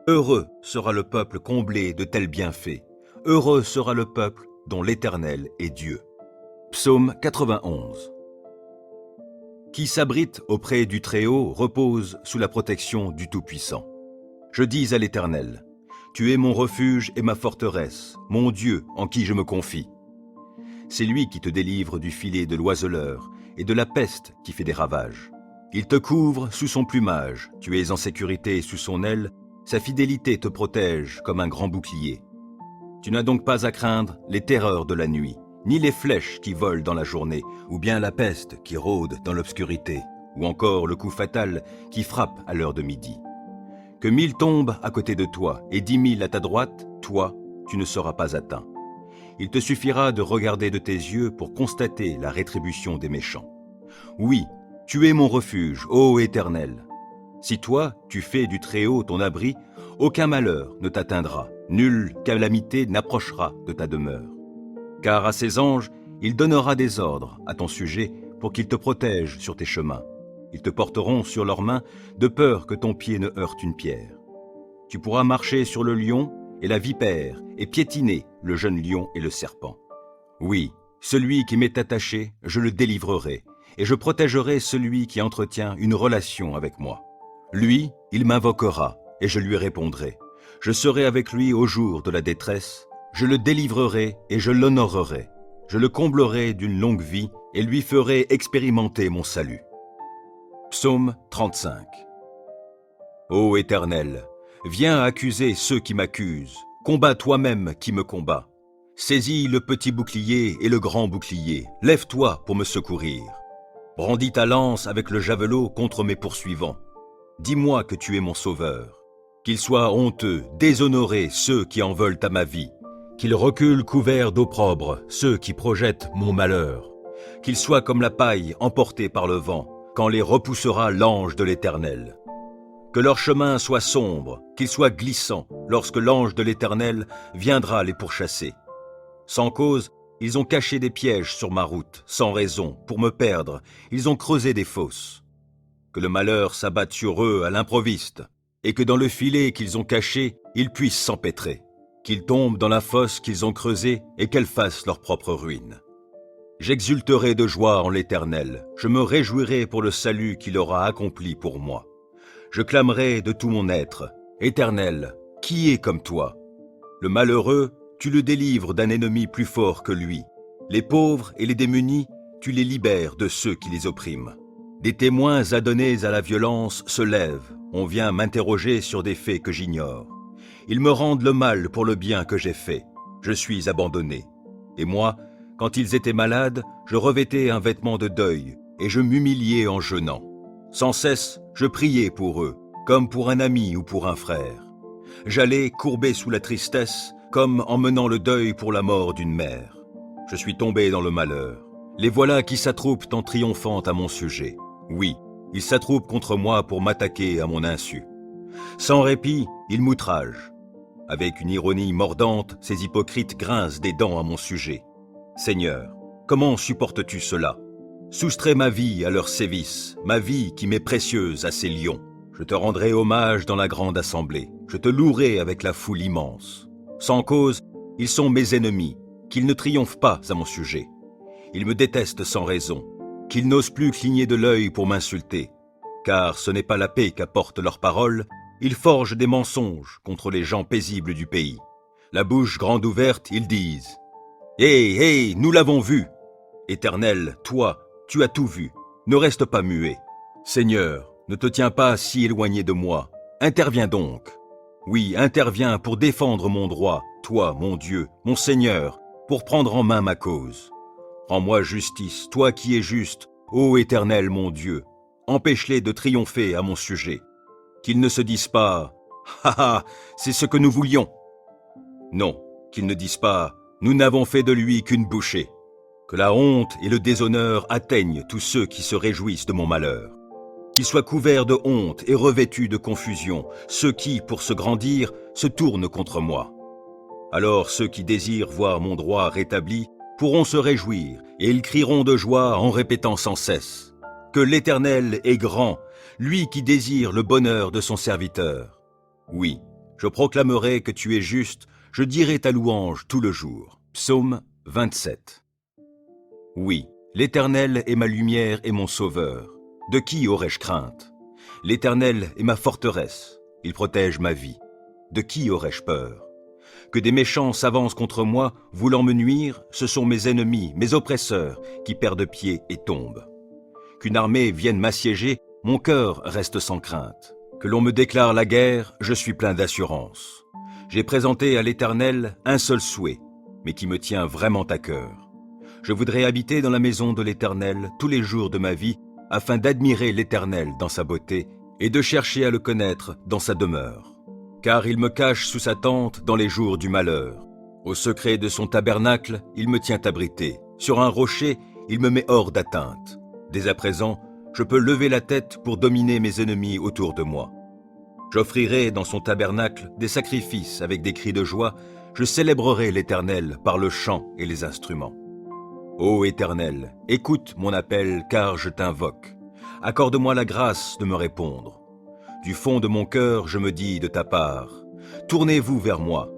Heureux sera le peuple comblé de tels bienfaits, heureux sera le peuple dont l'Éternel est Dieu. Psaume 91. Qui s'abrite auprès du Très-Haut repose sous la protection du Tout-Puissant. Je dis à l'Éternel, tu es mon refuge et ma forteresse, mon Dieu en qui je me confie. C'est lui qui te délivre du filet de l'oiseleur et de la peste qui fait des ravages. Il te couvre sous son plumage, tu es en sécurité sous son aile, sa fidélité te protège comme un grand bouclier. Tu n'as donc pas à craindre les terreurs de la nuit, ni les flèches qui volent dans la journée, ou bien la peste qui rôde dans l'obscurité, ou encore le coup fatal qui frappe à l'heure de midi. Que 1000 tombent à côté de toi et 10 000 à ta droite, toi, tu ne seras pas atteint. Il te suffira de regarder de tes yeux pour constater la rétribution des méchants. Oui, tu es mon refuge, ô Éternel. Si toi, tu fais du Très-Haut ton abri, aucun malheur ne t'atteindra, nulle calamité n'approchera de ta demeure. Car à ses anges, il donnera des ordres à ton sujet pour qu'ils te protègent sur tes chemins. Ils te porteront sur leurs mains de peur que ton pied ne heurte une pierre. Tu pourras marcher sur le lion et la vipère et piétiner le jeune lion et le serpent. Oui, celui qui m'est attaché, je le délivrerai, et je protégerai celui qui entretient une relation avec moi. Lui, il m'invoquera, et je lui répondrai. Je serai avec lui au jour de la détresse, je le délivrerai et je l'honorerai. Je le comblerai d'une longue vie et lui ferai expérimenter mon salut. Psaume 35. Ô Éternel, viens accuser ceux qui m'accusent, combats toi-même qui me combat. Saisis le petit bouclier et le grand bouclier, lève-toi pour me secourir. Brandis ta lance avec le javelot contre mes poursuivants. Dis-moi que tu es mon sauveur. Qu'ils soient honteux, déshonorés ceux qui en veulent à ma vie. Qu'ils reculent couverts d'opprobre ceux qui projettent mon malheur. Qu'ils soient comme la paille emportée par le vent, quand les repoussera l'ange de l'Éternel. Que leur chemin soit sombre, qu'il soit glissant, lorsque l'ange de l'Éternel viendra les pourchasser. Sans cause, ils ont caché des pièges sur ma route, sans raison, pour me perdre, ils ont creusé des fosses. Que le malheur s'abatte sur eux à l'improviste, et que dans le filet qu'ils ont caché, ils puissent s'empêtrer. Qu'ils tombent dans la fosse qu'ils ont creusée et qu'elle fasse leur propre ruine. J'exulterai de joie en l'Éternel, je me réjouirai pour le salut qu'il aura accompli pour moi. Je clamerai de tout mon être, Éternel, Qui est comme toi? Le malheureux, tu le délivres d'un ennemi plus fort que lui. Les pauvres et les démunis, tu les libères de ceux qui les oppriment. Des témoins adonnés à la violence se lèvent. On vient m'interroger sur des faits que j'ignore. Ils me rendent le mal pour le bien que j'ai fait. Je suis abandonné. Et moi, quand ils étaient malades, je revêtais un vêtement de deuil et je m'humiliais en jeûnant. Sans cesse, je priais pour eux, comme pour un ami ou pour un frère. J'allais courbé sous la tristesse, comme en menant le deuil pour la mort d'une mère. Je suis tombé dans le malheur. Les voilà qui s'attroupent en triomphant à mon sujet. Oui, ils s'attroupent contre moi pour m'attaquer à mon insu. Sans répit, ils m'outragent. Avec une ironie mordante, ces hypocrites grincent des dents à mon sujet. Seigneur, comment supportes-tu cela? Soustrais ma vie à leurs sévices, ma vie qui m'est précieuse à ces lions. Je te rendrai hommage dans la grande assemblée. Je te louerai avec la foule immense. Sans cause, ils sont mes ennemis, qu'ils ne triomphent pas à mon sujet. Ils me détestent sans raison, qu'ils n'osent plus cligner de l'œil pour m'insulter. Car ce n'est pas la paix qu'apportent leurs paroles, ils forgent des mensonges contre les gens paisibles du pays. La bouche grande ouverte, ils disent « Hé, nous l'avons vu !» Éternel, toi, tu as tout vu, ne reste pas muet. Seigneur, ne te tiens pas si éloigné de moi, interviens donc. Oui, interviens pour défendre mon droit, toi, mon Dieu, mon Seigneur, pour prendre en main ma cause. Rends-moi justice, toi qui es juste, ô Éternel mon Dieu, empêche-les de triompher à mon sujet. Qu'ils ne se disent pas « Ha ha, c'est ce que nous voulions !» Non, qu'ils ne disent pas « Nous n'avons fait de lui qu'une bouchée !» Que la honte et le déshonneur atteignent tous ceux qui se réjouissent de mon malheur. Qu'ils soient couverts de honte et revêtus de confusion, ceux qui, pour se grandir, se tournent contre moi. Alors ceux qui désirent voir mon droit rétabli pourront se réjouir, et ils crieront de joie en répétant sans cesse « Que l'Éternel est grand, lui qui désire le bonheur de son serviteur. » Oui, je proclamerai que tu es juste, je dirai ta louange tout le jour. Psaume 27. Oui, l'Éternel est ma lumière et mon sauveur. De qui aurais-je crainte? L'Éternel est ma forteresse, il protège ma vie. De qui aurais-je peur? Que des méchants s'avancent contre moi, voulant me nuire, ce sont mes ennemis, mes oppresseurs, qui perdent pied et tombent. Qu'une armée vienne m'assiéger, mon cœur reste sans crainte. Que l'on me déclare la guerre, je suis plein d'assurance. J'ai présenté à l'Éternel un seul souhait, mais qui me tient vraiment à cœur. Je voudrais habiter dans la maison de l'Éternel tous les jours de ma vie, afin d'admirer l'Éternel dans sa beauté et de chercher à le connaître dans sa demeure. Car il me cache sous sa tente dans les jours du malheur. Au secret de son tabernacle, il me tient abrité. Sur un rocher, il me met hors d'atteinte. Dès à présent, je peux lever la tête pour dominer mes ennemis autour de moi. J'offrirai dans son tabernacle des sacrifices avec des cris de joie. Je célébrerai l'Éternel par le chant et les instruments. Ô Éternel, écoute mon appel car je t'invoque. Accorde-moi la grâce de me répondre. Du fond de mon cœur, je me dis de ta part, tournez-vous vers moi.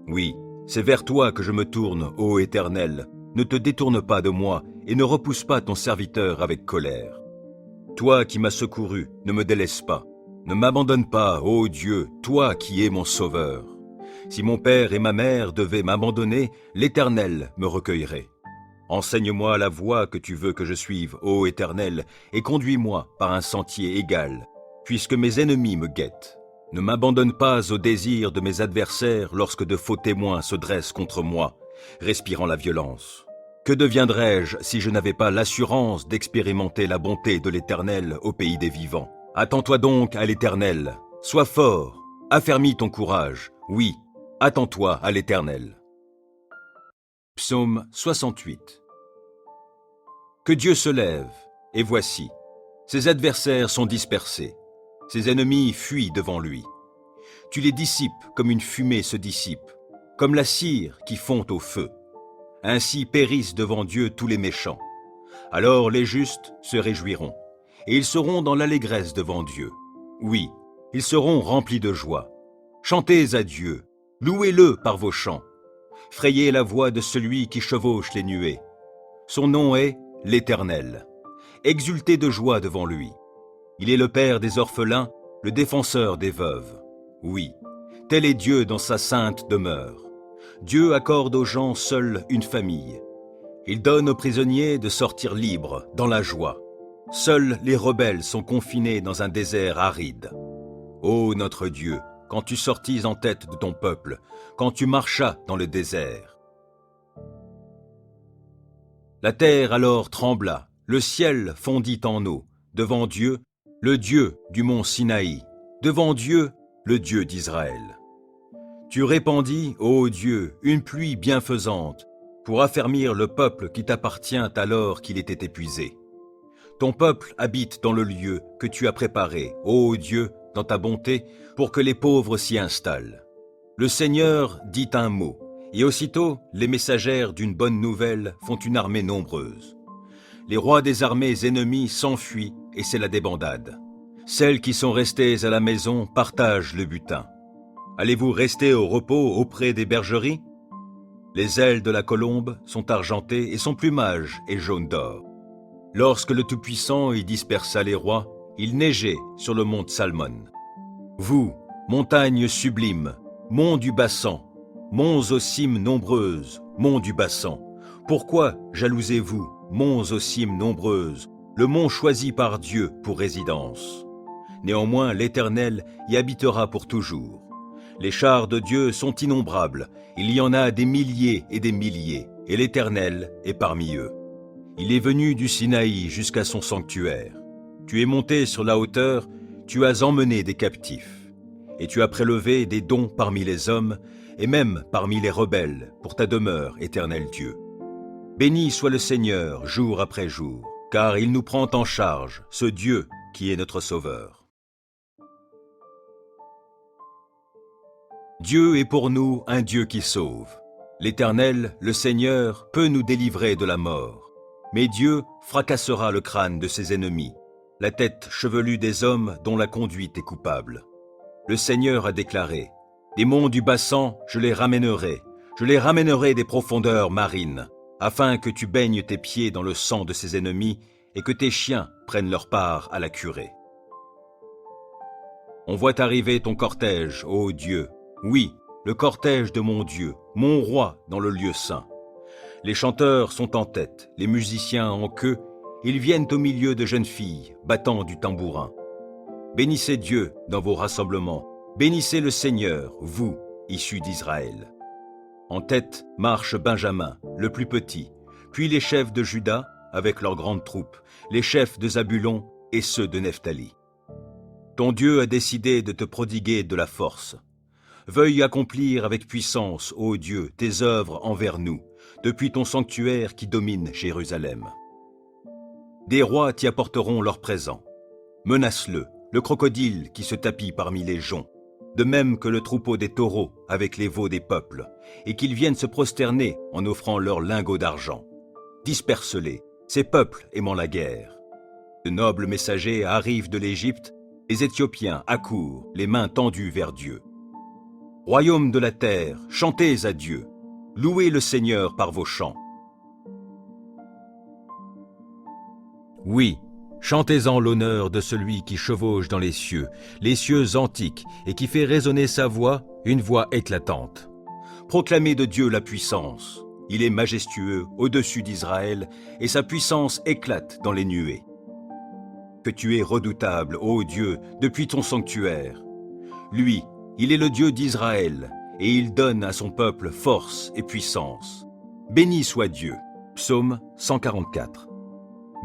Oui, c'est vers toi que je me tourne, ô Éternel. Ne te détourne pas de moi et ne repousse pas ton serviteur avec colère. Toi qui m'as secouru, ne me délaisse pas. Ne m'abandonne pas, ô Dieu, toi qui es mon sauveur. Si mon père et ma mère devaient m'abandonner, l'Éternel me recueillerait. Enseigne-moi la voie que tu veux que je suive, ô Éternel, et conduis-moi par un sentier égal, puisque mes ennemis me guettent. Ne m'abandonne pas au désir de mes adversaires lorsque de faux témoins se dressent contre moi, respirant la violence. Que deviendrais-je si je n'avais pas l'assurance d'expérimenter la bonté de l'Éternel au pays des vivants? Attends-toi donc à l'Éternel, sois fort, affermis ton courage, oui, attends-toi à l'Éternel. Psaume 68. Que Dieu se lève, et voici, ses adversaires sont dispersés, ses ennemis fuient devant lui. Tu les dissipes comme une fumée se dissipe, comme la cire qui fond au feu. Ainsi périssent devant Dieu tous les méchants. Alors les justes se réjouiront, et ils seront dans l'allégresse devant Dieu. Oui, ils seront remplis de joie. Chantez à Dieu, louez-le par vos chants. Frayez la voix de celui qui chevauche les nuées. Son nom est l'Éternel. Exultez de joie devant lui. Il est le père des orphelins, le défenseur des veuves. Oui, Tel est Dieu dans sa sainte demeure. Dieu accorde aux gens seuls une famille. Il donne aux prisonniers de sortir libres, dans la joie. Seuls les rebelles sont confinés dans un désert aride. Ô notre Dieu, quand tu sortis en tête de ton peuple, quand tu marchas dans le désert. La terre alors trembla, le ciel fondit en eau, devant Dieu, le Dieu du mont Sinaï, devant Dieu, le Dieu d'Israël. Tu répandis, ô Dieu, une pluie bienfaisante, pour affermir le peuple qui t'appartient alors qu'il était épuisé. Ton peuple habite dans le lieu que tu as préparé, ô Dieu, dans ta bonté, pour que les pauvres s'y installent. Le Seigneur dit un mot, et aussitôt les messagères d'une bonne nouvelle font une armée nombreuse. Les rois des armées ennemies s'enfuient et c'est la débandade. Celles qui sont restées à la maison partagent le butin. Allez-vous rester au repos auprès des bergeries? Les ailes de la colombe sont argentées et son plumage est jaune d'or. Lorsque le Tout-Puissant y dispersa les rois, il neigeait sur le mont Salmon. Vous, montagnes sublimes, monts du Bassan, monts aux cimes nombreuses, monts du Bassan, pourquoi jalousez-vous, monts aux cimes nombreuses, le mont choisi par Dieu pour résidence? Néanmoins, l'Éternel y habitera pour toujours. Les chars de Dieu sont innombrables, il y en a des milliers, et l'Éternel est parmi eux. Il est venu du Sinaï jusqu'à son sanctuaire. Tu es monté sur la hauteur, tu as emmené des captifs, et tu as prélevé des dons parmi les hommes, et même parmi les rebelles, pour ta demeure, Éternel Dieu. Béni soit le Seigneur, jour après jour, car il nous prend en charge, ce Dieu qui est notre Sauveur. Dieu est pour nous un Dieu qui sauve. L'Éternel, le Seigneur, peut nous délivrer de la mort. Mais Dieu fracassera le crâne de ses ennemis, la tête chevelue des hommes dont la conduite est coupable. Le Seigneur a déclaré, « Des monts du Bassan, je les ramènerai des profondeurs marines, afin que tu baignes tes pieds dans le sang de ses ennemis et que tes chiens prennent leur part à la curée. » On voit arriver ton cortège, ô Dieu, oui, le cortège de mon Dieu, mon roi dans le lieu saint. Les chanteurs sont en tête, les musiciens en queue, ils viennent au milieu de jeunes filles, battant du tambourin. Bénissez Dieu dans vos rassemblements, bénissez le Seigneur, vous, issus d'Israël. En tête marche Benjamin, le plus petit, puis les chefs de Juda, avec leurs grandes troupes, les chefs de Zabulon et ceux de Nephtali. Ton Dieu a décidé de te prodiguer de la force. Veuille accomplir avec puissance, ô Dieu, tes œuvres envers nous, depuis ton sanctuaire qui domine Jérusalem. Des rois t'y apporteront leurs présents. Menace-le, le crocodile qui se tapit parmi les joncs, de même que le troupeau des taureaux avec les veaux des peuples, et qu'ils viennent se prosterner en offrant leurs lingots d'argent. Disperse-les, ces peuples aimant la guerre. De nobles messagers arrivent de l'Égypte, les Éthiopiens accourent, les mains tendues vers Dieu. Royaume de la terre, chantez à Dieu, louez le Seigneur par vos chants. Oui, chantez-en l'honneur de celui qui chevauche dans les cieux antiques, et qui fait résonner sa voix, une voix éclatante. Proclamez de Dieu la puissance. Il est majestueux au-dessus d'Israël, et sa puissance éclate dans les nuées. Que tu es redoutable, ô Dieu, depuis ton sanctuaire. Lui, il est le Dieu d'Israël, et il donne à son peuple force et puissance. Béni soit Dieu. Psaume 144.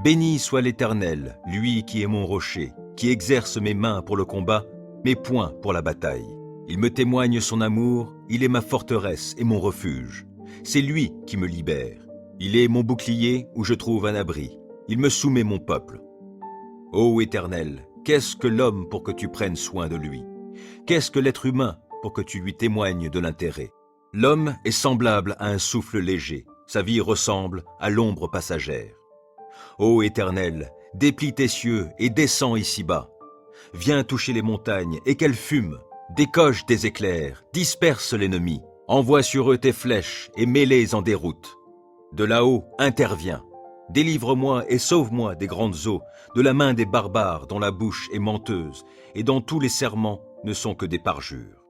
Béni soit l'Éternel, lui qui est mon rocher, qui exerce mes mains pour le combat, mes poings pour la bataille. Il me témoigne son amour, il est ma forteresse et mon refuge. C'est lui qui me libère. Il est mon bouclier où je trouve un abri. Il me soumet mon peuple. Ô Éternel, qu'est-ce que l'homme pour que tu prennes soin de lui? Qu'est-ce que l'être humain pour que tu lui témoignes de l'intérêt? L'homme est semblable à un souffle léger, sa vie ressemble à l'ombre passagère. Ô Éternel, déplie tes cieux et descends ici-bas. Viens toucher les montagnes et qu'elles fument. Décoche des éclairs, disperse l'ennemi. Envoie sur eux tes flèches et mets-les en déroute. De là-haut, interviens. Délivre-moi et sauve-moi des grandes eaux, de la main des barbares dont la bouche est menteuse et dont tous les serments ne sont que des parjures.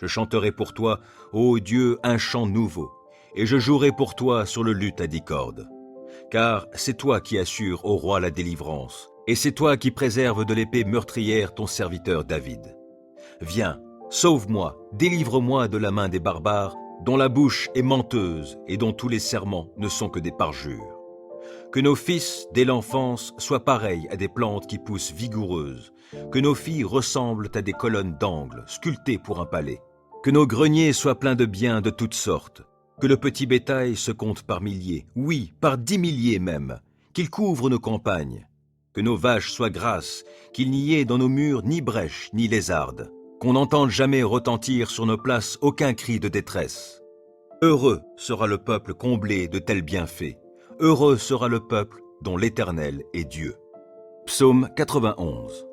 Je chanterai pour toi, ô Dieu, un chant nouveau, et je jouerai pour toi sur le luth à 10 cordes. Car c'est toi qui assures au roi la délivrance, et c'est toi qui préserves de l'épée meurtrière ton serviteur David. Viens, sauve-moi, délivre-moi de la main des barbares, dont la bouche est menteuse et dont tous les serments ne sont que des parjures. Que nos fils, dès l'enfance, soient pareils à des plantes qui poussent vigoureuses, que nos filles ressemblent à des colonnes d'angle, sculptées pour un palais, que nos greniers soient pleins de biens de toutes sortes, que le petit bétail se compte par milliers, oui, par 10 milliers même, qu'il couvre nos campagnes, que nos vaches soient grasses, qu'il n'y ait dans nos murs ni brèche ni lézarde, qu'on n'entende jamais retentir sur nos places aucun cri de détresse. Heureux sera le peuple comblé de tels bienfaits, heureux sera le peuple dont l'Éternel est Dieu. Psaume 91.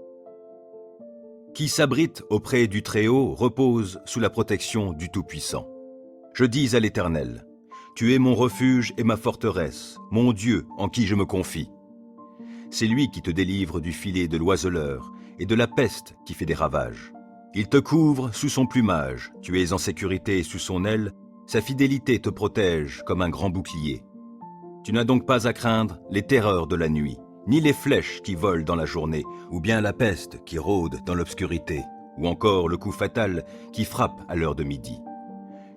Qui s'abrite auprès du Très-Haut repose sous la protection du Tout-Puissant. Je dis à l'Éternel, tu es mon refuge et ma forteresse, mon Dieu en qui je me confie. C'est lui qui te délivre du filet de l'oiseleur et de la peste qui fait des ravages. Il te couvre sous son plumage, tu es en sécurité sous son aile, sa fidélité te protège comme un grand bouclier. Tu n'as donc pas à craindre les terreurs de la nuit, ni les flèches qui volent dans la journée, ou bien la peste qui rôde dans l'obscurité, ou encore le coup fatal qui frappe à l'heure de midi.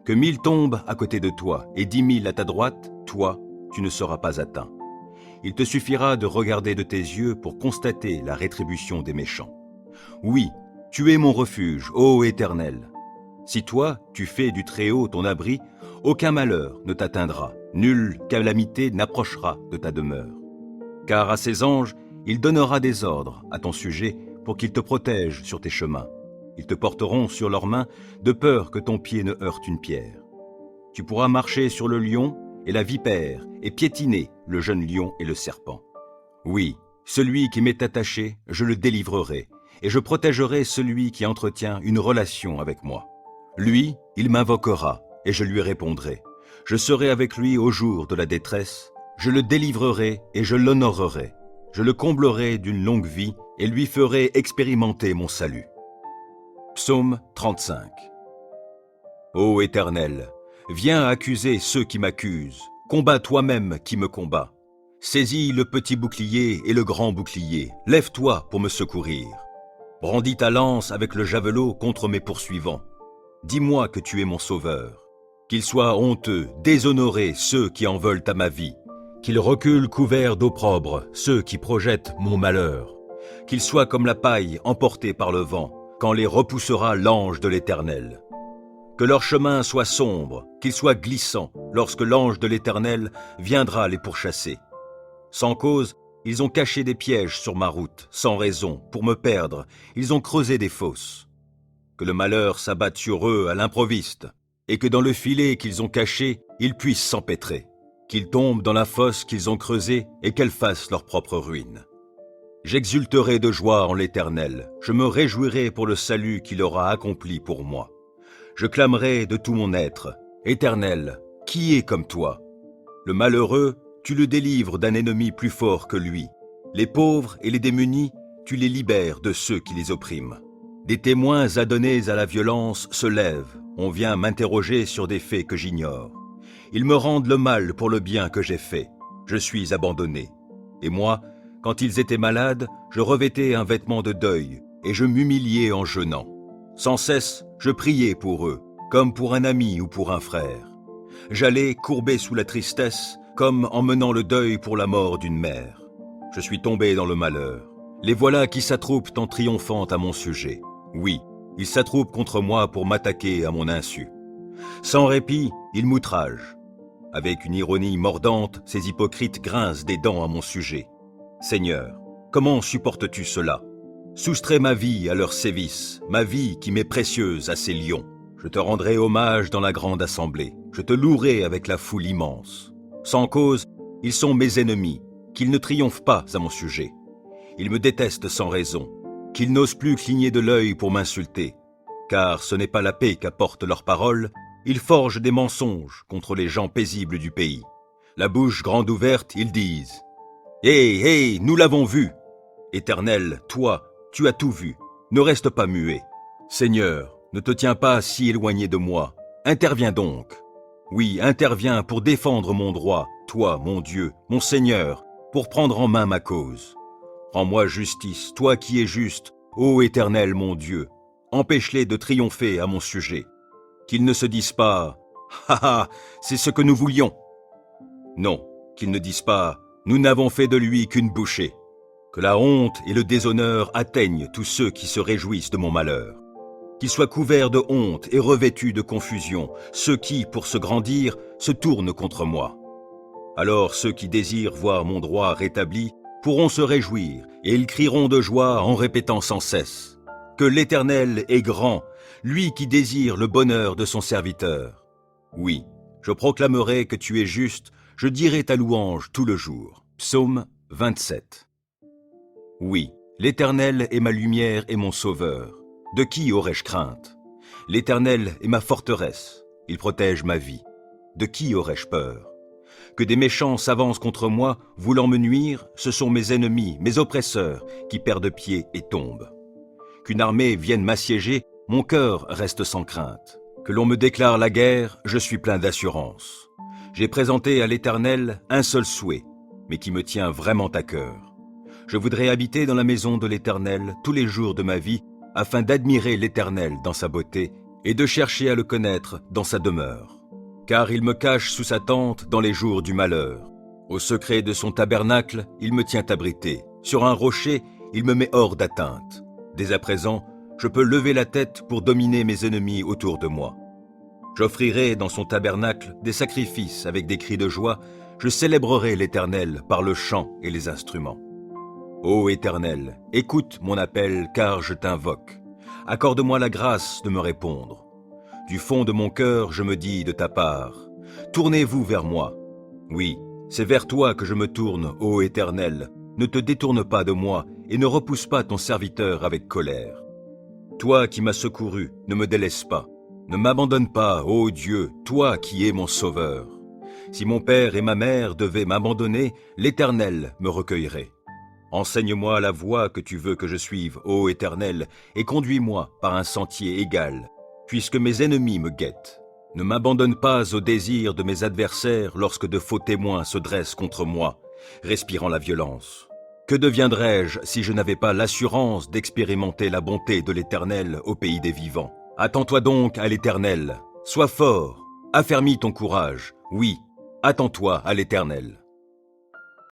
Que 1000 tombent à côté de toi et 10 000 à ta droite, toi, tu ne seras pas atteint. Il te suffira de regarder de tes yeux pour constater la rétribution des méchants. Oui, tu es mon refuge, ô Éternel. Si toi, tu fais du Très-Haut ton abri, aucun malheur ne t'atteindra, nulle calamité n'approchera de ta demeure. Car à ses anges, il donnera des ordres à ton sujet pour qu'ils te protègent sur tes chemins. Ils te porteront sur leurs mains de peur que ton pied ne heurte une pierre. Tu pourras marcher sur le lion et la vipère et piétiner le jeune lion et le serpent. Oui, celui qui m'est attaché, je le délivrerai, et je protégerai celui qui entretient une relation avec moi. Lui, il m'invoquera, et je lui répondrai. Je serai avec lui au jour de la détresse, je le délivrerai et je l'honorerai. Je le comblerai d'une longue vie et lui ferai expérimenter mon salut. Psaume 35. Ô Éternel, viens accuser ceux qui m'accusent, combats toi-même qui me combats. Saisis le petit bouclier et le grand bouclier, lève-toi pour me secourir. Brandis ta lance avec le javelot contre mes poursuivants. Dis-moi que tu es mon sauveur. Qu'ils soient honteux, déshonorés ceux qui en veulent à ma vie. Qu'ils reculent couverts d'opprobre ceux qui projettent mon malheur. Qu'ils soient comme la paille emportée par le vent, quand les repoussera l'ange de l'Éternel. Que leur chemin soit sombre, qu'il soit glissant, lorsque l'ange de l'Éternel viendra les pourchasser. Sans cause, ils ont caché des pièges sur ma route, sans raison, pour me perdre, ils ont creusé des fosses. Que le malheur s'abatte sur eux à l'improviste, et que dans le filet qu'ils ont caché, ils puissent s'empêtrer. Qu'ils tombent dans la fosse qu'ils ont creusée et qu'elle fasse leur propre ruine. J'exulterai de joie en l'Éternel, je me réjouirai pour le salut qu'il aura accompli pour moi. Je clamerai de tout mon être, Éternel, qui est comme toi? Le malheureux, tu le délivres d'un ennemi plus fort que lui. Les pauvres et les démunis, tu les libères de ceux qui les oppriment. Des témoins adonnés à la violence se lèvent, on vient m'interroger sur des faits que j'ignore. Ils me rendent le mal pour le bien que j'ai fait. Je suis abandonné. Et moi, quand ils étaient malades, je revêtais un vêtement de deuil, et je m'humiliais en jeûnant. Sans cesse, je priais pour eux, comme pour un ami ou pour un frère. J'allais courbé sous la tristesse, comme en menant le deuil pour la mort d'une mère. Je suis tombé dans le malheur. Les voilà qui s'attroupent en triomphant à mon sujet. Oui, ils s'attroupent contre moi pour m'attaquer à mon insu. Sans répit, ils m'outragent. Avec une ironie mordante, ces hypocrites grincent des dents à mon sujet. Seigneur, comment supportes-tu cela? Soustrais ma vie à leurs sévices, ma vie qui m'est précieuse à ces lions. Je te rendrai hommage dans la grande assemblée. Je te louerai avec la foule immense. Sans cause, ils sont mes ennemis, qu'ils ne triomphent pas à mon sujet. Ils me détestent sans raison, qu'ils n'osent plus cligner de l'œil pour m'insulter. Car ce n'est pas la paix qu'apportent leurs paroles, ils forgent des mensonges contre les gens paisibles du pays. La bouche grande ouverte, ils disent « Hé, nous l'avons vu !» Éternel, toi, tu as tout vu, ne reste pas muet. Seigneur, Ne te tiens pas si éloigné de moi. Interviens donc. Oui, interviens pour défendre mon droit, toi, mon Dieu, mon Seigneur, pour prendre en main ma cause. Rends-moi justice, toi qui es juste, ô Éternel mon Dieu. Empêche-les de triompher à mon sujet. Qu'ils ne se disent pas « Ha ha, c'est ce que nous voulions !» Non, qu'ils ne disent pas « Nous n'avons fait de lui qu'une bouchée !» Que la honte et le déshonneur atteignent tous ceux qui se réjouissent de mon malheur. Qu'ils soient couverts de honte et revêtus de confusion, ceux qui, pour se grandir, se tournent contre moi. Alors ceux qui désirent voir mon droit rétabli pourront se réjouir, et ils crieront de joie en répétant sans cesse que l'Éternel est grand, lui qui désire le bonheur de son serviteur. Oui, je proclamerai que tu es juste, je dirai ta louange tout le jour. Psaume 27. Oui, l'Éternel est ma lumière et mon sauveur. De qui aurais-je crainte? L'Éternel est ma forteresse, il protège ma vie. De qui aurais-je peur? Que des méchants s'avancent contre moi, voulant me nuire, ce sont mes ennemis, mes oppresseurs, qui perdent pied et tombent. Qu'une armée vienne m'assiéger, mon cœur reste sans crainte. Que l'on me déclare la guerre, je suis plein d'assurance. J'ai présenté à l'Éternel un seul souhait, mais qui me tient vraiment à cœur. Je voudrais habiter dans la maison de l'Éternel tous les jours de ma vie, afin d'admirer l'Éternel dans sa beauté et de chercher à le connaître dans sa demeure. Car il me cache sous sa tente dans les jours du malheur. Au secret de son tabernacle, il me tient abrité. Sur un rocher, il me met hors d'atteinte. Dès à présent, je peux lever la tête pour dominer mes ennemis autour de moi. J'offrirai dans son tabernacle des sacrifices avec des cris de joie. Je célébrerai l'Éternel par le chant et les instruments. Ô Éternel, écoute mon appel car je t'invoque. Accorde-moi la grâce de me répondre. Du fond de mon cœur, je me dis de ta part, tournez-vous vers moi. Oui, c'est vers toi que je me tourne, ô Éternel. Ne te détourne pas de moi et ne repousse pas ton serviteur avec colère. Toi qui m'as secouru, ne me délaisse pas. Ne m'abandonne pas, ô Dieu, toi qui es mon sauveur. Si mon père et ma mère devaient m'abandonner, l'Éternel me recueillerait. Enseigne-moi la voie que tu veux que je suive, ô Éternel, et conduis-moi par un sentier égal, puisque mes ennemis me guettent. Ne m'abandonne pas au désir de mes adversaires lorsque de faux témoins se dressent contre moi, respirant la violence. Que deviendrais-je si je n'avais pas l'assurance d'expérimenter la bonté de l'Éternel au pays des vivants? Attends-toi donc à l'Éternel, sois fort, affermis ton courage, oui, attends-toi à l'Éternel.